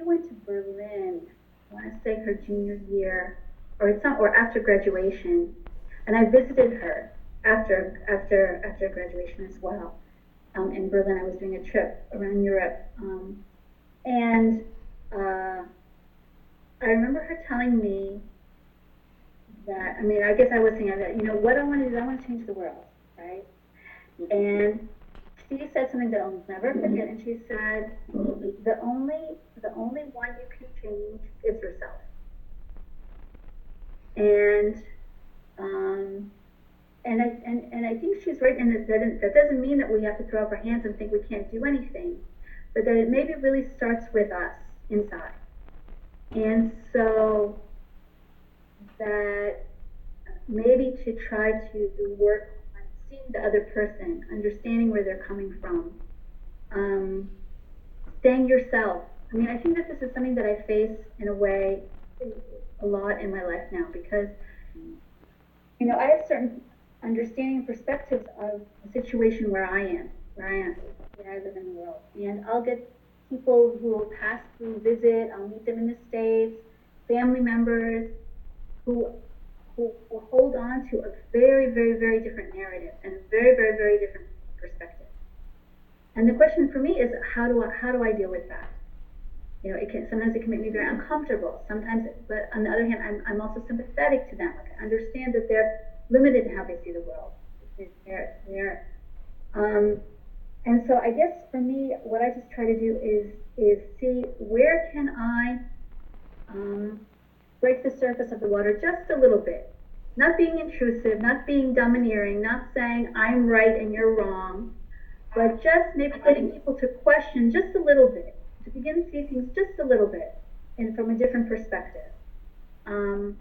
went to Berlin, I want to say her junior year, or after graduation, and I visited her after graduation as well. In Berlin, I was doing a trip around Europe, and I remember her telling me that, I guess I was saying that, what I want to do is I want to change the world, right? And she said something that I'll never forget, and she said, the only one you can change is yourself. And I think she's right, and that doesn't mean that we have to throw up our hands and think we can't do anything, but that it maybe really starts with us inside. And so that maybe to try to work on seeing the other person, understanding where they're coming from, staying yourself. I think that this is something that I face in a way a lot in my life now, because I have certain understanding and perspectives of the situation where I live in the world, and I'll get people who will pass through, visit, I'll meet them in the States, family members who will hold on to a very, very, very different narrative and a very, very, very different perspective. And the question for me is, how do I deal with that? Sometimes it can make me very uncomfortable. But on the other hand, I'm also sympathetic to them. Like, I understand that they're limited in how they see the world. And so I guess for me, what I just try to do is see where can I break the surface of the water just a little bit. Not being intrusive, not being domineering, not saying I'm right and you're wrong, but just maybe getting people to question just a little bit, to begin to see things just a little bit and from a different perspective. And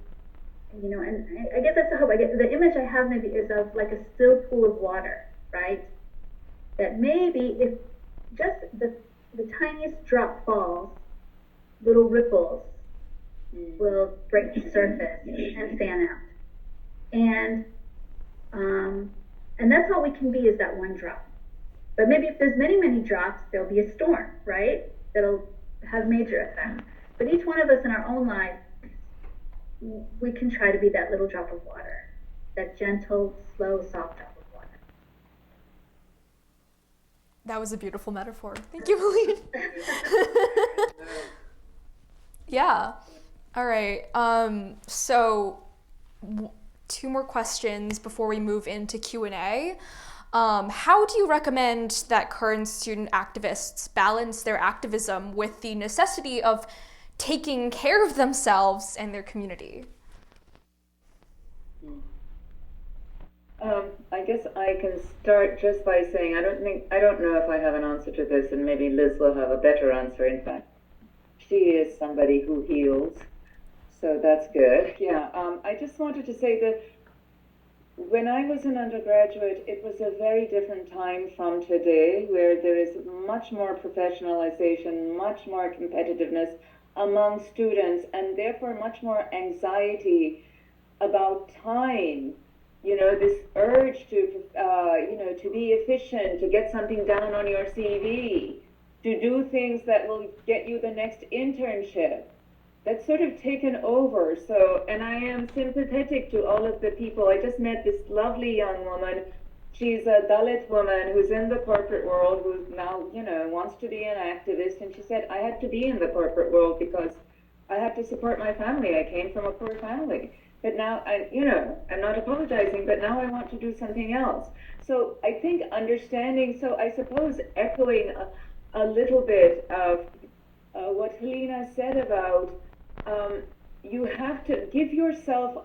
I guess that's the hope. The image I have maybe is of like a still pool of water, right? That maybe if just the tiniest drop falls, little ripples will break the surface and fan out. And that's all we can be, is that one drop. But maybe if there's many, many drops, there'll be a storm, right? That'll have major effects. But each one of us in our own life, we can try to be that little drop of water, that gentle, slow, soft drop of water. That was a beautiful metaphor. Thank you, Helene. Yeah. All right. So two more questions before we move into Q&A. How do you recommend that current student activists balance their activism with the necessity of taking care of themselves and their community? I guess I can start just by saying I don't know if I have an answer to this, and maybe Liz will have a better answer. In fact, she is somebody who heals, so that's good. Yeah, I just wanted to say that when I was an undergraduate, it was a very different time from today, where there is much more professionalization, much more competitiveness among students, and therefore much more anxiety about time. This urge to be efficient, to get something down on your CV, to do things that will get you the next internship. That's sort of taken over. So, and I am sympathetic to all of the people. I just met this lovely young woman. She's a Dalit woman who's in the corporate world, who now, wants to be an activist. And she said, I had to be in the corporate world because I had to support my family. I came from a poor family. But now, I'm not apologizing, but now I want to do something else. So I think understanding, so I suppose echoing a little bit of what Helena said about, you have to give yourself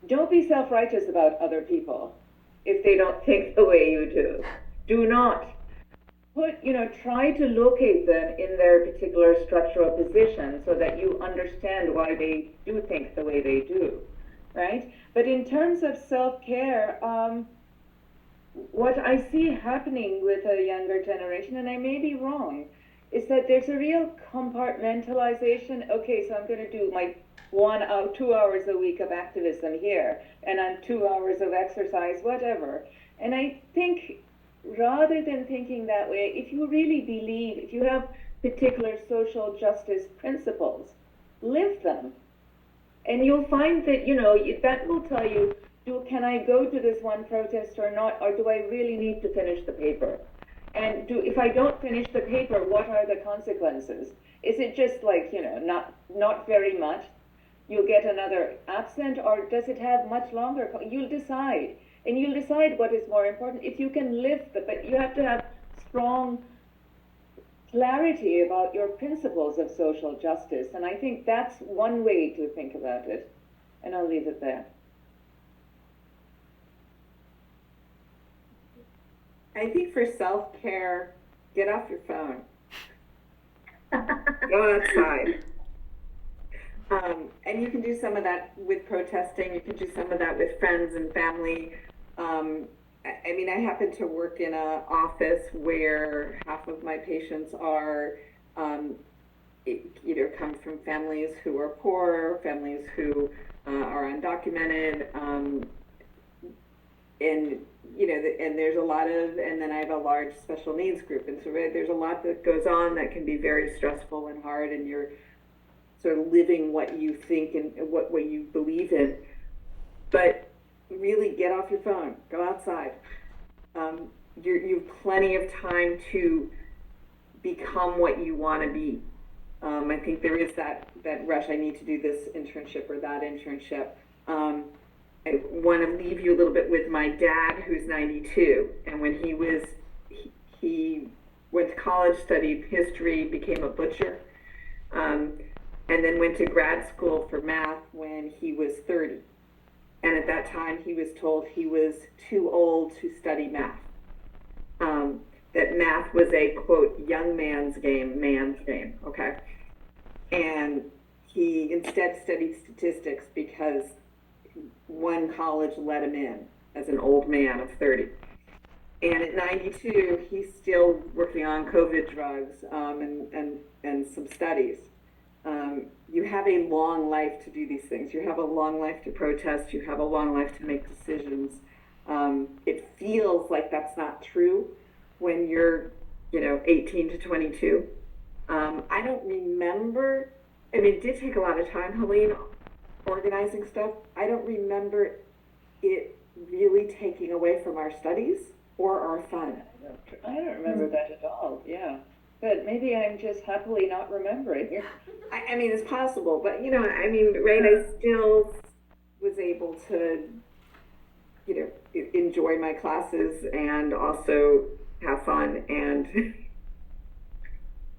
don't be self-righteous about other people if they don't think the way you do. Do not try to locate them in their particular structural position so that you understand why they do think the way they do, right? But in terms of self-care, what I see happening with a younger generation, and I may be wrong, is that there's a real compartmentalization. Okay, so I'm going to do my 2 hours a week of activism here, and I'm 2 hours of exercise, whatever. And I think rather than thinking that way, if you really believe, if you have particular social justice principles, live them. And you'll find that, that will tell you, can I go to this one protest or not, or do I really need to finish the paper? And if I don't finish the paper, what are the consequences? Is it just like, not very much? You'll get another absent, or does it have much longer? You'll decide. And you'll decide what is more important. If you can live, but you have to have strong clarity about your principles of social justice. And I think that's one way to think about it. And I'll leave it there. I think for self-care, get off your phone. Go outside. And you can do some of that with protesting. You can do some of that with friends and family. I happen to work in an office where half of my patients are either come from families who are poor, families who are undocumented, and there's a lot of, and then I have a large special needs group, and so there's a lot that goes on that can be very stressful and hard, and you're sort of living what you think and what you believe in. But really get off your phone, go outside. You have plenty of time to become what you want to be. I think there is that rush, I need to do this internship or that internship. I want to leave you a little bit with my dad, who's 92, and when he went to college, studied history, became a butcher, and then went to grad school for math when he was 30. And at that time, he was told he was too old to study math. That math was a, quote, young man's game, okay? And he instead studied statistics because one college let him in as an old man of 30. And at 92, he's still working on COVID drugs and some studies. You have a long life to do these things. You have a long life to protest. You have a long life to make decisions. It feels like that's not true when you're, 18 to 22. I don't remember, it did take a lot of time, Helene, organizing stuff. I don't remember it really taking away from our studies or our fun. I don't remember that at all, yeah. But maybe I'm just happily not remembering. It's possible, but right, I still was able to, enjoy my classes and also have fun and.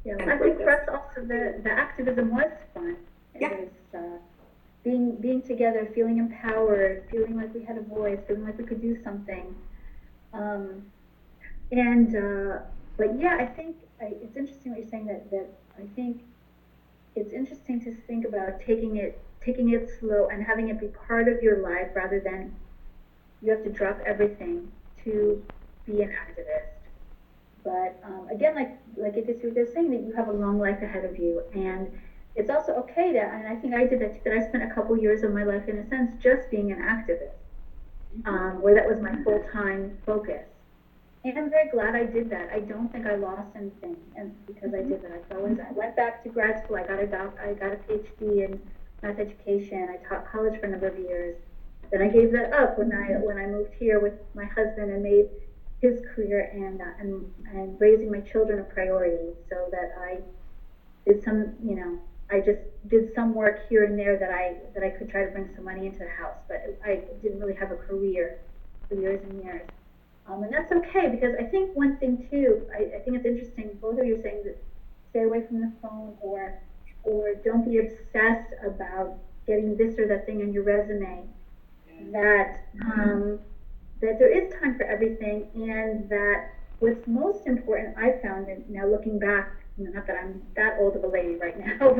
Yeah, I think for us also the activism was fun. It was being together, feeling empowered, feeling like we had a voice, feeling like we could do something. But yeah, I think it's interesting what you're saying that I think it's interesting to think about taking it slow and having it be part of your life rather than you have to drop everything to be an activist. But again, like it is what they're saying, that you have a long life ahead of you, and it's also okay to, and I think I did that too, that I spent a couple years of my life, in a sense, just being an activist, where that was my full-time focus. And I'm very glad I did that. I don't think I lost anything, and because I did that. I went back to grad school. I got a PhD in math education. I taught college for a number of years. Then I gave that up when I moved here with my husband and made his career and raising my children a priority, so that I did I just did some work here and there that I could try to bring some money into the house, but I didn't really have a career for years and years. And that's okay, because I think one thing too, I think it's interesting, both of you are saying that stay away from the phone or don't be obsessed about getting this or that thing on your resume, that there is time for everything, and that what's most important, I found, and now looking back, not that I'm that old of a lady right now,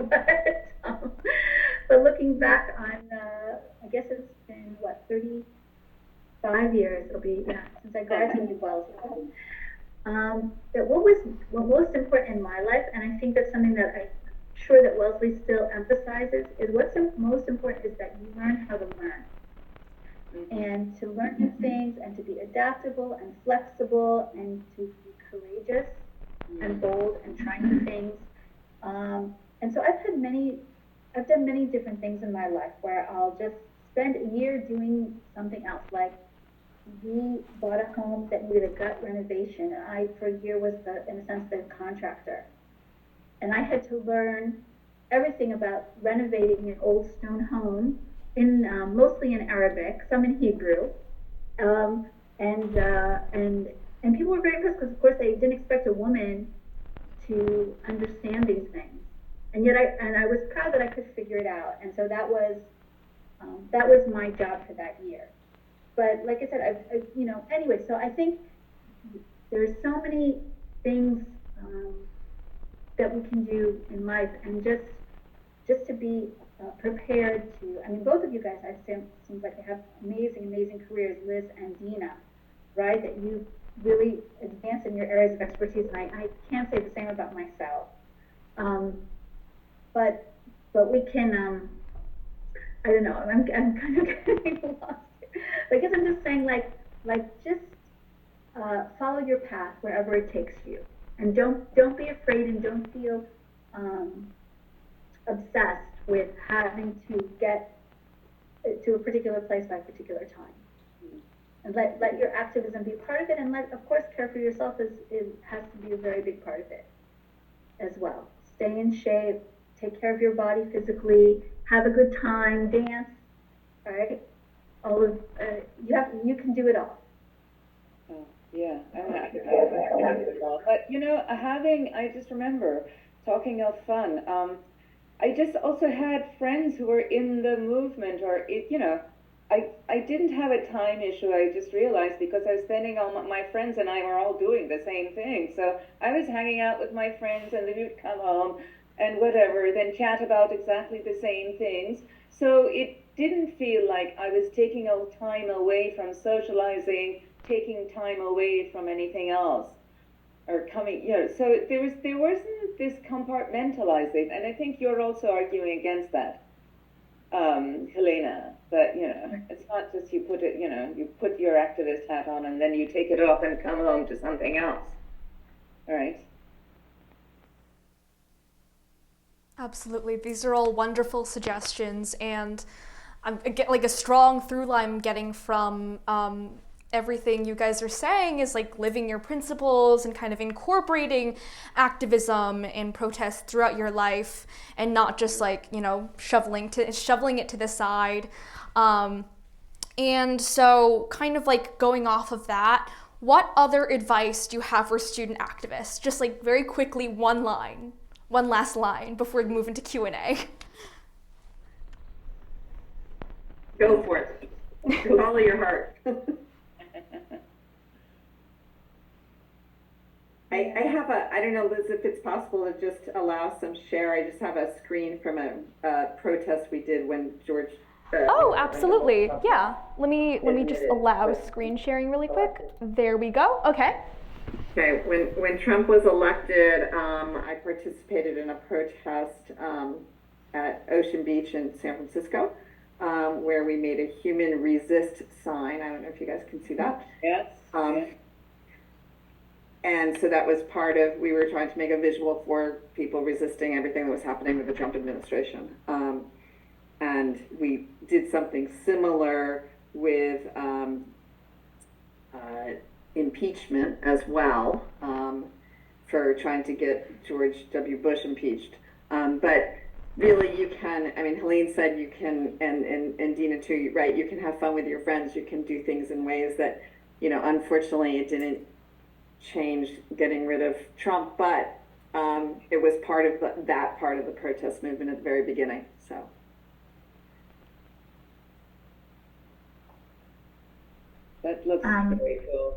but looking back on, I guess it's been, 35 years, it'll be, since I graduated Wellesley, that what most important in my life, and I think that's something that I'm sure that Wellesley still emphasizes, is what's most important is that you learn how to learn. And to learn new things, and to be adaptable and flexible, and to be courageous and bold and trying new things. And so I've done many different things in my life where I'll just spend a year doing something else. Like, we bought a home that needed a gut renovation, and I, for a year, was in a sense, the contractor. And I had to learn everything about renovating an old stone home, mostly in Arabic, some in Hebrew, and people were very impressed, because of course they didn't expect a woman to understand these things, and yet I was proud that I could figure it out, and so that was my job for that year. But like I said, anyway, so I think there's so many things that we can do in life, and just to be prepared to, I mean, both of you guys, seems like you have amazing careers, Liz and Dina, right? That you've really advanced in your areas of expertise, and I can't say the same about myself. But we can, I don't know, I'm kind of getting lost here. I guess I'm just saying, just follow your path wherever it takes you, and don't be afraid, and don't feel obsessed with having to get to a particular place by a particular time. And let your activism be part of it, and of course, care for yourself has to be a very big part of it as well. Stay in shape, take care of your body physically, have a good time, dance, right? All of you can do it all. Oh, yeah, I'm not sure how to do it all. But I just remember, talking of fun, I just also had friends who were in the movement, I didn't have a time issue, I just realized, because I was spending my friends and I were all doing the same thing. So I was hanging out with my friends, and then we'd come home and whatever, then chat about exactly the same things. So it didn't feel like I was taking time away from socializing, taking time away from anything else, or coming, so there wasn't this compartmentalizing, and I think you're also arguing against that, Helena. But it's not just you put your activist hat on and then you take it off and come home to something else. All right. Absolutely. These are all wonderful suggestions, and I'm like a strong through line I'm getting from everything you guys are saying is like living your principles and kind of incorporating activism and protest throughout your life, and not just like, you know, shoveling it to the side. And so kind of like going off of that, what other advice do you have for student activists? Just like very quickly, one last line before we move into Q&A. Go for it. Follow your heart. I have I don't know, Liz, if it's possible to just allow some share. I just have a screen from a protest we did when George. Oh, absolutely. Yeah. Let me just allow screen sharing really quick. There we go. Okay. Okay. When Trump was elected, I participated in a protest at Ocean Beach in San Francisco, where we made a human resist sign. I don't know if you guys can see that. Yes. And so that was part of, we were trying to make a visual for people resisting everything that was happening with the Trump administration. And we did something similar with impeachment as well, for trying to get George W. Bush impeached. But really you can, I mean, Helene said you can, and Dina too, right, you can have fun with your friends, you can do things in ways that, you know, unfortunately it didn't change getting rid of Trump, but it was part of that part of the protest movement at the very beginning. So That looks very cool.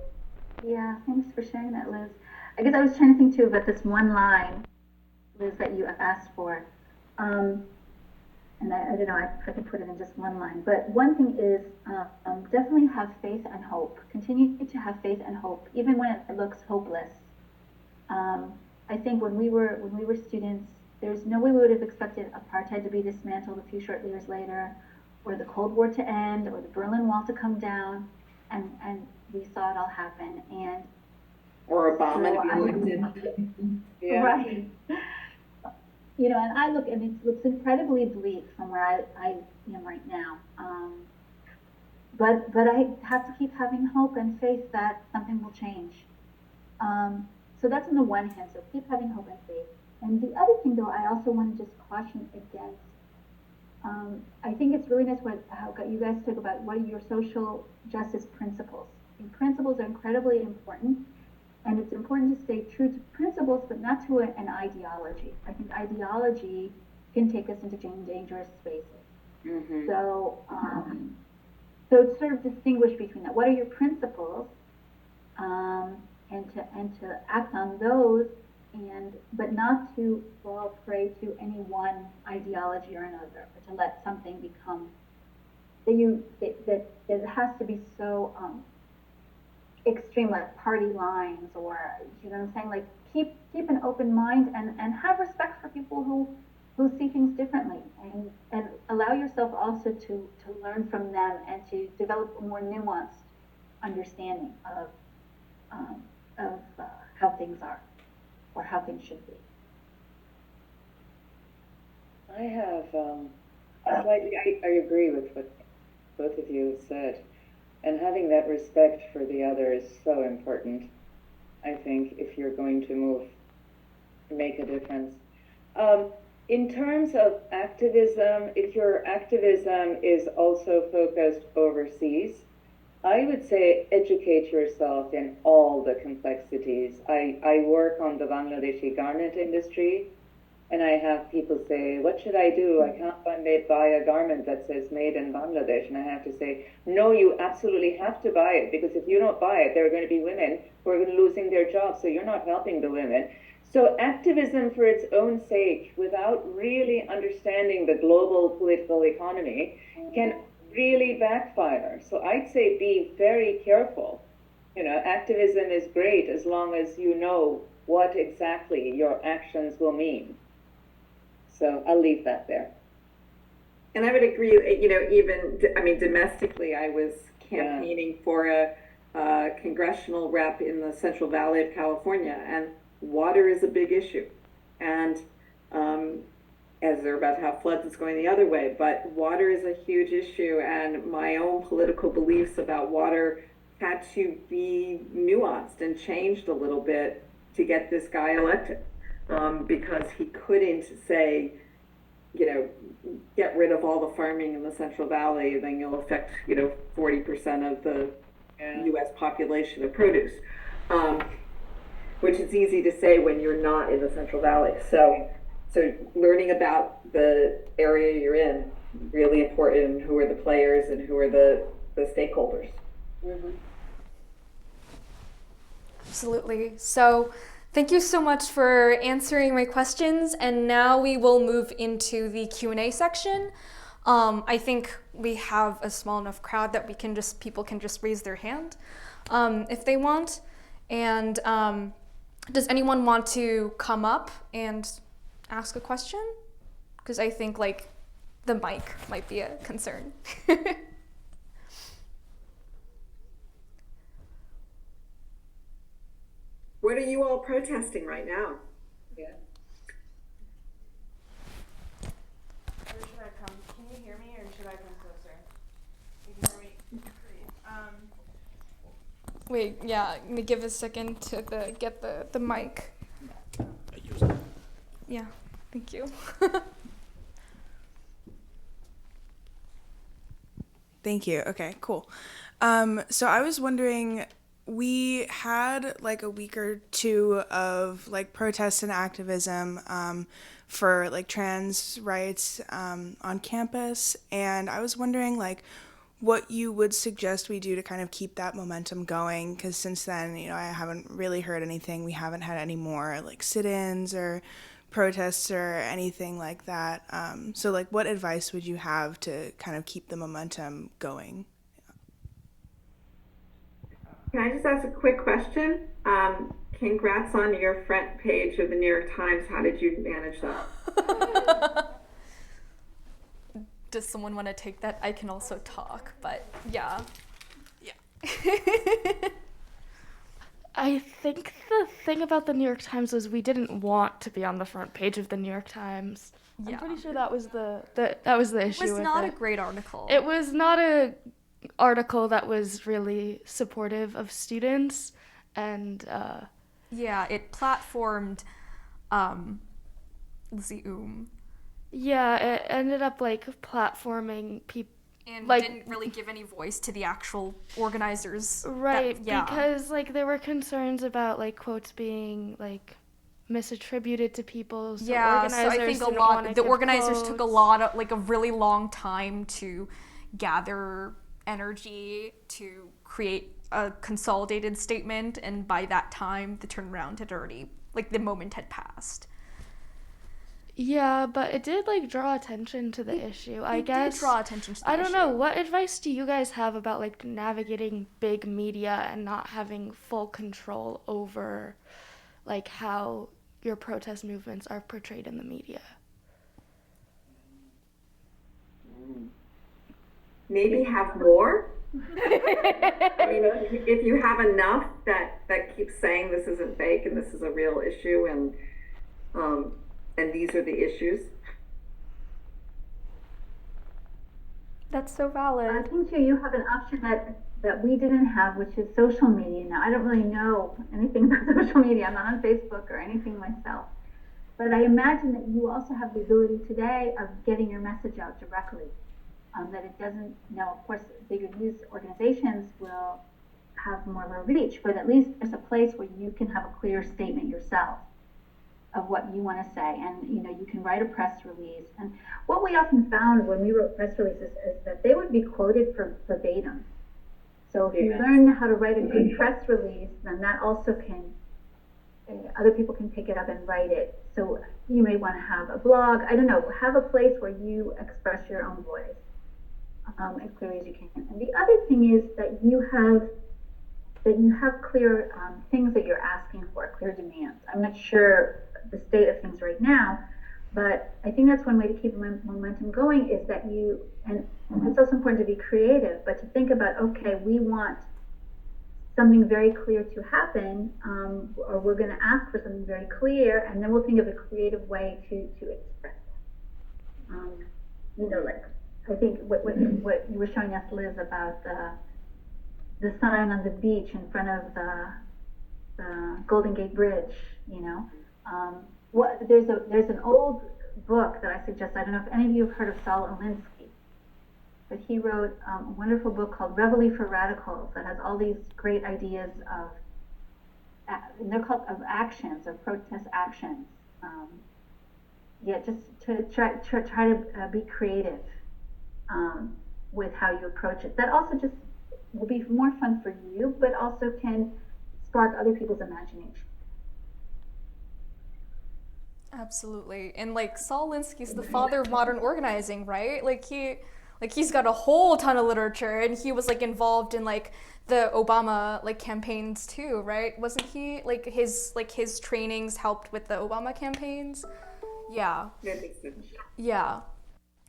Yeah, thanks for sharing that, Liz. I guess I was trying to think too about this one line, Liz, that you asked for. And I don't know if I could put it in just one line, but one thing is definitely have faith and hope. Continue to have faith and hope, even when it looks hopeless. I think when we were students, there's no way we would have expected apartheid to be dismantled a few short years later, or the Cold War to end, or the Berlin Wall to come down, and we saw it all happen. And or Obama to be elected. Yeah. Right. You know, and I look, and it looks incredibly bleak from where I am right now. But I have to keep having hope and faith that something will change. So that's on the one hand. So keep having hope and faith. And the other thing, though, I also want to just caution against. I think it's really nice how you guys talk about what are your social justice principles. And principles are incredibly important. And it's important to stay true to principles, but not to an ideology. I think ideology can take us into dangerous spaces. Mm-hmm. So to sort of distinguish between that, what are your principles, and to act on those, but not to fall prey to any one ideology or another, or to let something become that it has to be so. Extreme, like party lines, or you know what I'm saying, like keep an open mind and have respect for people who see things differently, and allow yourself also to learn from them and to develop a more nuanced understanding of how things are or how things should be. I have I agree with what both of you said. And having that respect for the other is so important, I think, if you're going to make a difference. In terms of activism, if your activism is also focused overseas, I would say educate yourself in all the complexities. I work on the Bangladeshi garment industry, and I have people say, what should I do? I can't buy a garment that says made in Bangladesh. And I have to say, no, you absolutely have to buy it, because if you don't buy it, there are going to be women who are losing their jobs, so you're not helping the women. So activism for its own sake, without really understanding the global political economy, can really backfire. So I'd say be very careful. You know, activism is great as long as you know what exactly your actions will mean. So I'll leave that there. And I would agree, you know, even, I mean, domestically, I was campaigning for a congressional rep in the Central Valley of California, and water is a big issue. And as they're about to have floods, it's going the other way, but water is a huge issue, and my own political beliefs about water had to be nuanced and changed a little bit to get this guy elected, because he couldn't say, get rid of all the farming in the Central Valley, then you'll affect, 40% of the U.S. population of produce, which is easy to say when you're not in the Central Valley. So learning about the area you're in, really important, who are the players and who are the stakeholders. Mm-hmm. Absolutely. So thank you so much for answering my questions, and now we will move into the Q&A section. I think we have a small enough crowd that people can just raise their hand if they want. And does anyone want to come up and ask a question? Because I think the mic might be a concern. What are you all protesting right now? Yeah. Or should I come? Can you hear me, or should I come closer? You can hear me? Great. Wait, yeah, let me give a second to get the mic. Yeah, thank you. Thank you. Okay, cool. So I was wondering, we had a week or two of protests and activism for trans rights on campus, and I was wondering what you would suggest we do to kind of keep that momentum going, because since then, I haven't really heard anything. We haven't had any more sit-ins or protests or anything like that. So what advice would you have to kind of keep the momentum going? Can I just ask a quick question? Congrats on your front page of the New York Times. How did you manage that? Does someone want to take that? I can also talk, but yeah. I think the thing about the New York Times was we didn't want to be on the front page of the New York Times. Yeah. I'm pretty sure that was the issue. It was with not it. a great article. It was not a article that was really supportive of students, and yeah, it platformed Zoom. Yeah, it ended up platforming people. And didn't really give any voice to the actual organizers. Right, because there were concerns about quotes being misattributed to people. So yeah, so I think the organizers quotes. took a lot of a really long time to gather energy to create a consolidated statement, and by that time the turnaround had already the moment had passed. Yeah, but it did draw attention to the issue. I guess did draw attention to the I issue. don't know, what advice do you guys have about navigating big media and not having full control over how your protest movements are portrayed in the media? Maybe have more. I mean, if you have enough that keeps saying this isn't fake and this is a real issue, and these are the issues. That's so valid. I think too, you have an option that we didn't have, which is social media. Now, I don't really know anything about social media. I'm not on Facebook or anything myself. But I imagine that you also have the ability today of getting your message out directly. That it doesn't, of course, bigger news organizations will have more of a reach, but at least there's a place where you can have a clear statement yourself of what you want to say, and you can write a press release. And what we often found when we wrote press releases is that they would be quoted verbatim. So if you learn how to write a good press release, then that also can other people can pick it up and write it. So you may want to have a blog. I don't know. Have a place where you express your own voice as clearly as you can. And the other thing is that you have clear things that you're asking for, clear demands. I'm not sure the state of things right now, but I think that's one way to keep momentum going is that and it's also important to be creative, but to think about, okay, we want something very clear to happen, or we're going to ask for something very clear, and then we'll think of a creative way to express it. I think what you were showing us, Liz, about the sign on the beach in front of the Golden Gate Bridge, you know. There's an old book that I suggest. I don't know if any of you have heard of Saul Alinsky, but he wrote a wonderful book called Reveille for Radicals that has all these great ideas of, and they're called of actions, of protest actions. Just to try to be creative with how you approach it. That also just will be more fun for you, but also can spark other people's imagination. Absolutely. And like Saul Alinsky's the father of modern organizing, right? He's got a whole ton of literature, and he was like involved in like the Obama like campaigns too, right? Wasn't he his trainings helped with the Obama campaigns? Yeah. Yeah.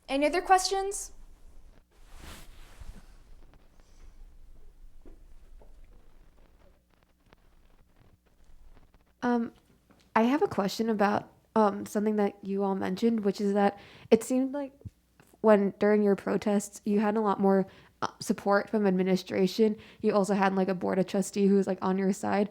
Any other questions? I have a question about something that you all mentioned, which is that it seemed like during your protests, you had a lot more support from administration. You also had like a board of trustee who was like on your side.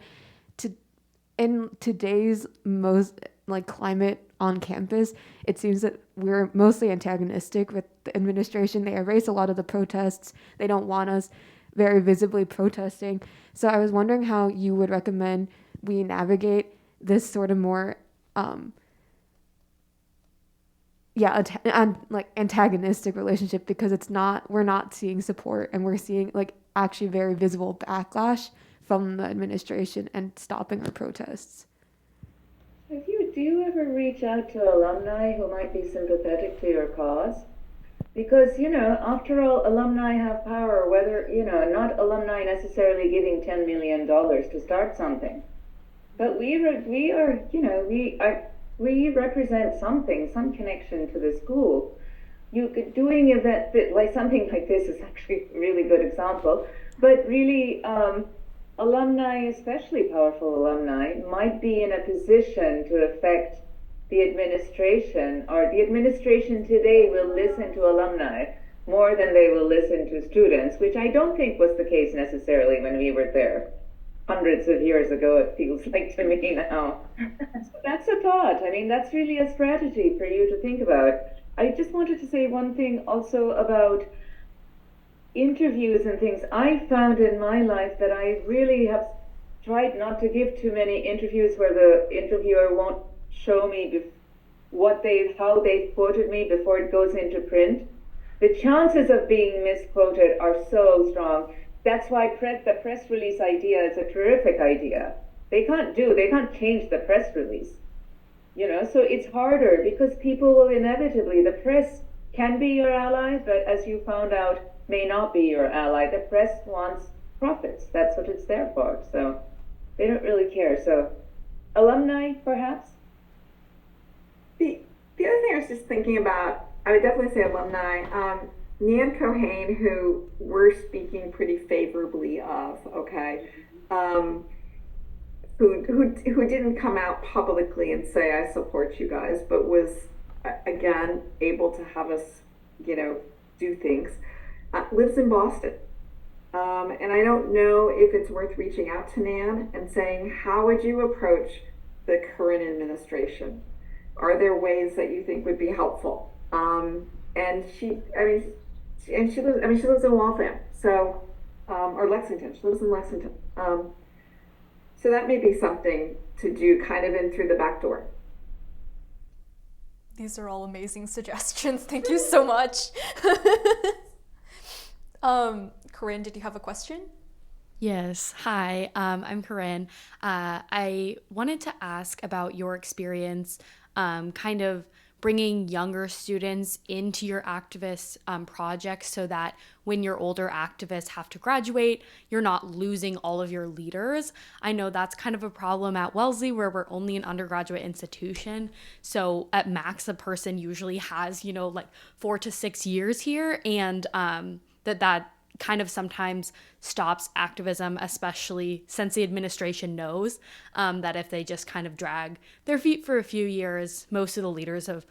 In today's most like climate on campus, it seems that we're mostly antagonistic with the administration. They erase a lot of the protests. They don't want us very visibly protesting. So I was wondering how you would recommend we navigate this sort of more antagonistic relationship, because we're not seeing support, and we're seeing like actually very visible backlash from the administration and stopping our protests. Do you ever reach out to alumni who might be sympathetic to your cause? Because, after all, alumni have power, whether, not alumni necessarily giving $10 million to start something. But we represent something, some connection to the school. Doing event like something like this is actually a really good example. But really, alumni, especially powerful alumni, might be in a position to affect the administration, or the administration today will listen to alumni more than they will listen to students, which I don't think was the case necessarily when we were there. Hundreds of years ago, it feels like to me now. So that's a thought. I mean, that's really a strategy for you to think about. I just wanted to say one thing also about interviews and things. I found in my life that I really have tried not to give too many interviews where the interviewer won't show me how they've quoted me before it goes into print. The chances of being misquoted are so strong. That's why the press release idea is a terrific idea. They can't change the press release. So it's harder because people will inevitably, the press can be your ally, but as you found out, may not be your ally. The press wants profits. That's what it's there for. So they don't really care. So alumni, perhaps? The other thing I was just thinking about, I would definitely say alumni. Nan Cohane, who we're speaking pretty favorably of, okay, who didn't come out publicly and say I support you guys, but was again able to have us, do things. Lives in Boston, and I don't know if it's worth reaching out to Nan and saying, how would you approach the current administration? Are there ways that you think would be helpful? And she lives in Waltham, so, or Lexington. She lives in Lexington. So that may be something to do kind of in through the back door. These are all amazing suggestions. Thank you so much. Corinne, did you have a question? Yes. Hi, I'm Corinne. I wanted to ask about your experience kind of bringing younger students into your activist projects so that when your older activists have to graduate, you're not losing all of your leaders. I know that's kind of a problem at Wellesley where we're only an undergraduate institution. So at max, a person usually has, like 4 to 6 years here, and that kind of sometimes stops activism, especially since the administration knows that if they just kind of drag their feet for a few years, most of the leaders of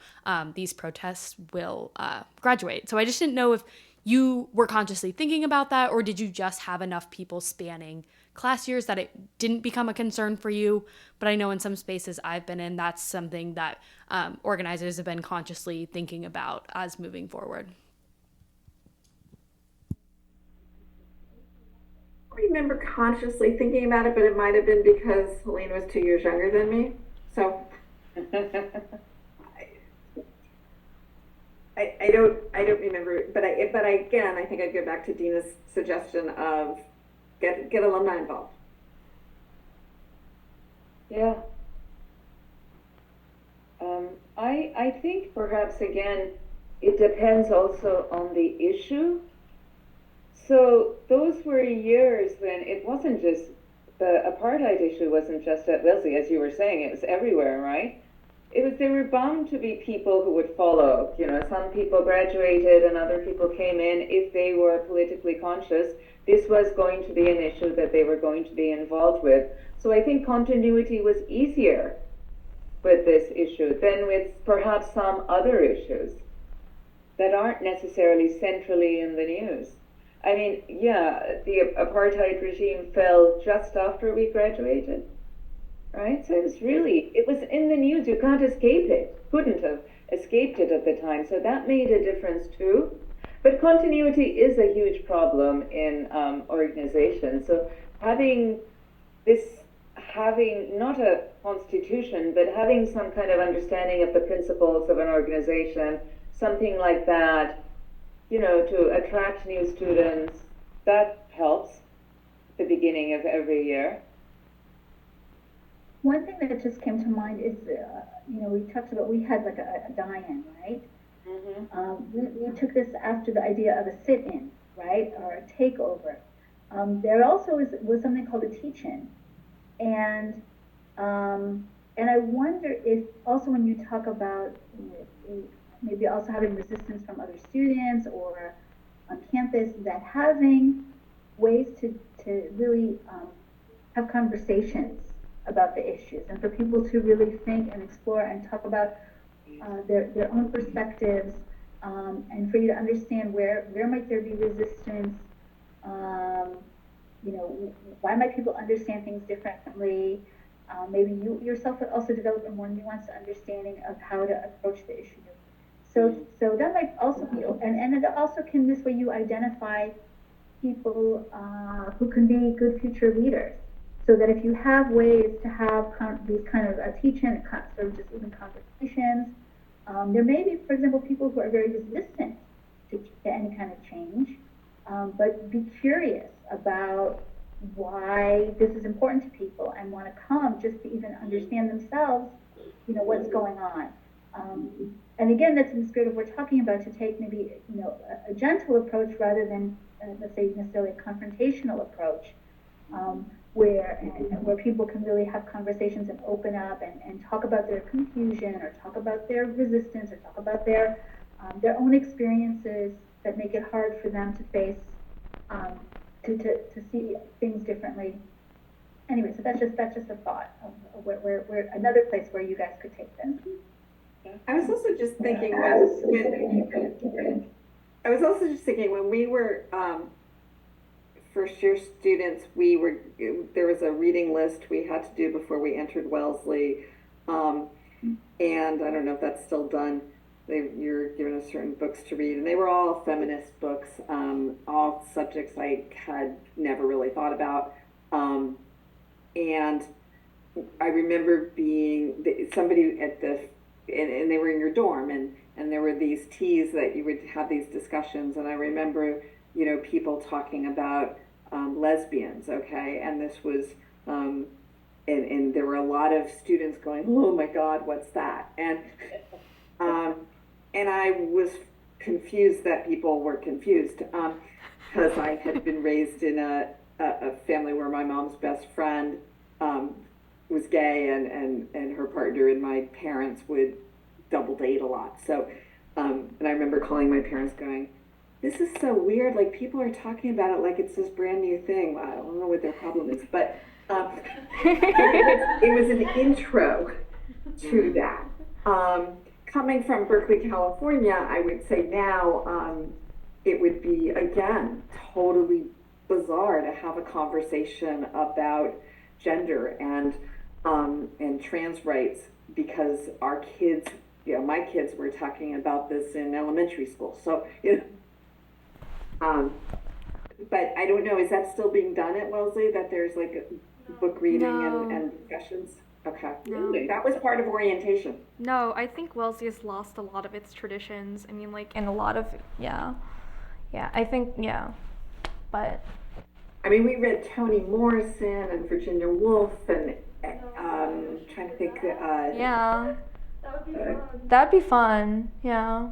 these protests will graduate. So I just didn't know if you were consciously thinking about that, or did you just have enough people spanning class years that it didn't become a concern for you? But I know in some spaces I've been in, that's something that organizers have been consciously thinking about as moving forward. I don't remember consciously thinking about it, but it might have been because Helene was 2 years younger than me. So I don't remember, but again, I think I'd go back to Dina's suggestion of get alumni involved. Yeah. I think perhaps again, it depends also on the issue. So those were years when it wasn't just, the apartheid issue wasn't just at Wellesley, as you were saying, it was everywhere, right? There were bound to be people who would follow. Some people graduated and other people came in. If they were politically conscious, this was going to be an issue that they were going to be involved with. So I think continuity was easier with this issue than with perhaps some other issues that aren't necessarily centrally in the news. I mean, yeah, the apartheid regime fell just after we graduated, right? So it was in the news. You can't escape it. Couldn't have escaped it at the time. So that made a difference too. But continuity is a huge problem in organizations. So having not a constitution, but having some kind of understanding of the principles of an organization, something like that, to attract new students, that helps at the beginning of every year. One thing that just came to mind is, we talked about, we had like a die-in, right? Mm-hmm. We took this after the idea of a sit-in, right, or a takeover. There also was something called a teach-in, and I wonder if also when you talk about maybe also having resistance from other students or on campus, that having ways to really have conversations about the issues and for people to really think and explore and talk about their own perspectives, and for you to understand where might there be resistance, why might people understand things differently. Maybe you yourself would also develop a more nuanced understanding of how to approach the issue. So that might also be, and it also can, this way you identify people who can be good future leaders. So that if you have ways to have these kind of teach-in, sort of just even conversations, there may be, for example, people who are very resistant to any kind of change, but be curious about why this is important to people and want to come just to even understand themselves, what's going on. And again, that's in the spirit of what we're talking about, to take maybe, a gentle approach rather than, let's say, necessarily a confrontational approach, where people can really have conversations and open up and talk about their confusion or talk about their resistance or talk about their own experiences that make it hard for them to face, to see things differently. Anyway, so that's just a thought of where another place where you guys could take this. I was also just thinking when we were first year students, there was a reading list we had to do before we entered Wellesley, and I don't know if that's still done. You're given us certain books to read, and they were all feminist books, all subjects I had never really thought about, and I remember being somebody at and they were in your dorm, and there were these teas that you would have these discussions, and I remember people talking about lesbians, okay, and this was and there were a lot of students going, oh my God, what's that? And I was confused that people were confused, because I had been raised in a family where my mom's best friend was gay, and her partner and my parents would double date a lot. So, and I remember calling my parents going, this is so weird, like people are talking about it like it's this brand new thing. Well, I don't know what their problem is, but it was an intro to that. Coming from Berkeley, California, I would say now it would be, again, totally bizarre to have a conversation about gender and trans rights because our kids, my kids were talking about this in elementary school. So, but I don't know, is that still being done at Wellesley, that there's like book reading and discussions? Okay. No. That was part of orientation. No, I think Wellesley has lost a lot of its traditions. I mean, like, and a lot of, I think, but. I mean, we read Toni Morrison and Virginia Woolf and trying to think. That'd be fun. Yeah.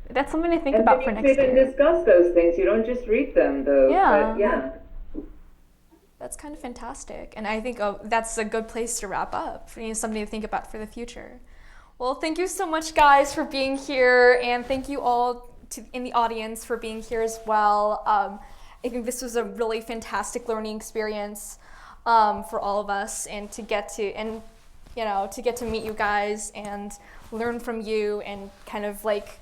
That's something to think about for next year. And discuss those things. You don't just read them, though. Yeah. But, yeah. That's kind of fantastic. And I think that's a good place to wrap up. Something to think about for the future. Well, thank you so much, guys, for being here. And thank you all in the audience for being here as well. I think this was a really fantastic learning experience for all of us, and to get to meet you guys and learn from you and kind of like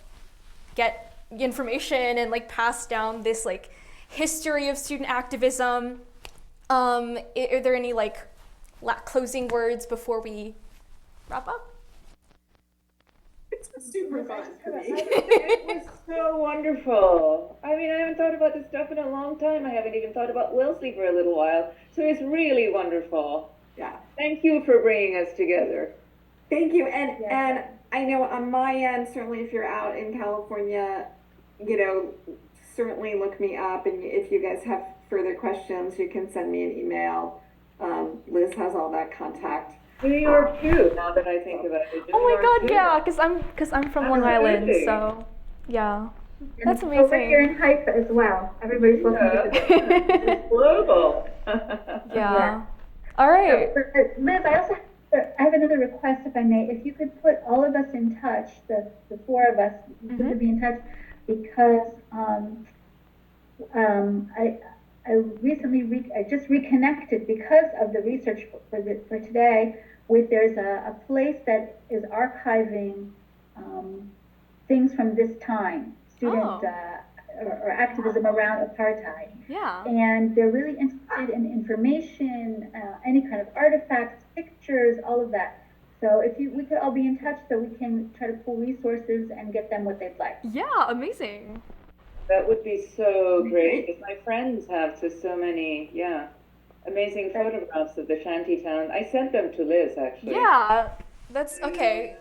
get information and like pass down this like history of student activism. Are there any like closing words before we wrap up? It's super fun for me. It was so wonderful. I mean, I haven't thought about this stuff in a long time. I haven't even thought about Wellesley for a little while. So it's really wonderful. Yeah. Thank you for bringing us together. Thank you. And I know on my end, certainly if you're out in California, certainly look me up. And if you guys have further questions, you can send me an email. Liz has all that contact. New York too, now that I think about it. Oh my God, yeah, because I'm from Long Island, so yeah, that's amazing. Over here in Haifa as well. Everybody's welcome to visit. It's global. Yeah. All right. Liz, I have another request, if I may. If you could put all of us in touch, the four of us, to be in touch, because I recently I just reconnected because of the research for today. There's a place that is archiving things from this time, student or activism around apartheid. Yeah. And they're really interested in information, any kind of artifacts, pictures, all of that. So if we could all be in touch, so we can try to pull resources and get them what they'd like. Yeah, amazing. That would be so great, because my friends have so many, amazing photographs of the shanty towns. I sent them to Liz, actually. Yeah, that's okay.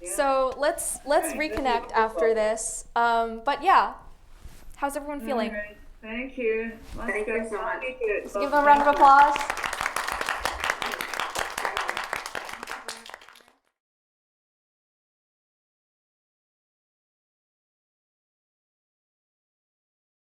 Yeah. So let's reconnect after this. But yeah, how's everyone feeling? Right. Thank you. Thank you so much. Let's give them a round of applause.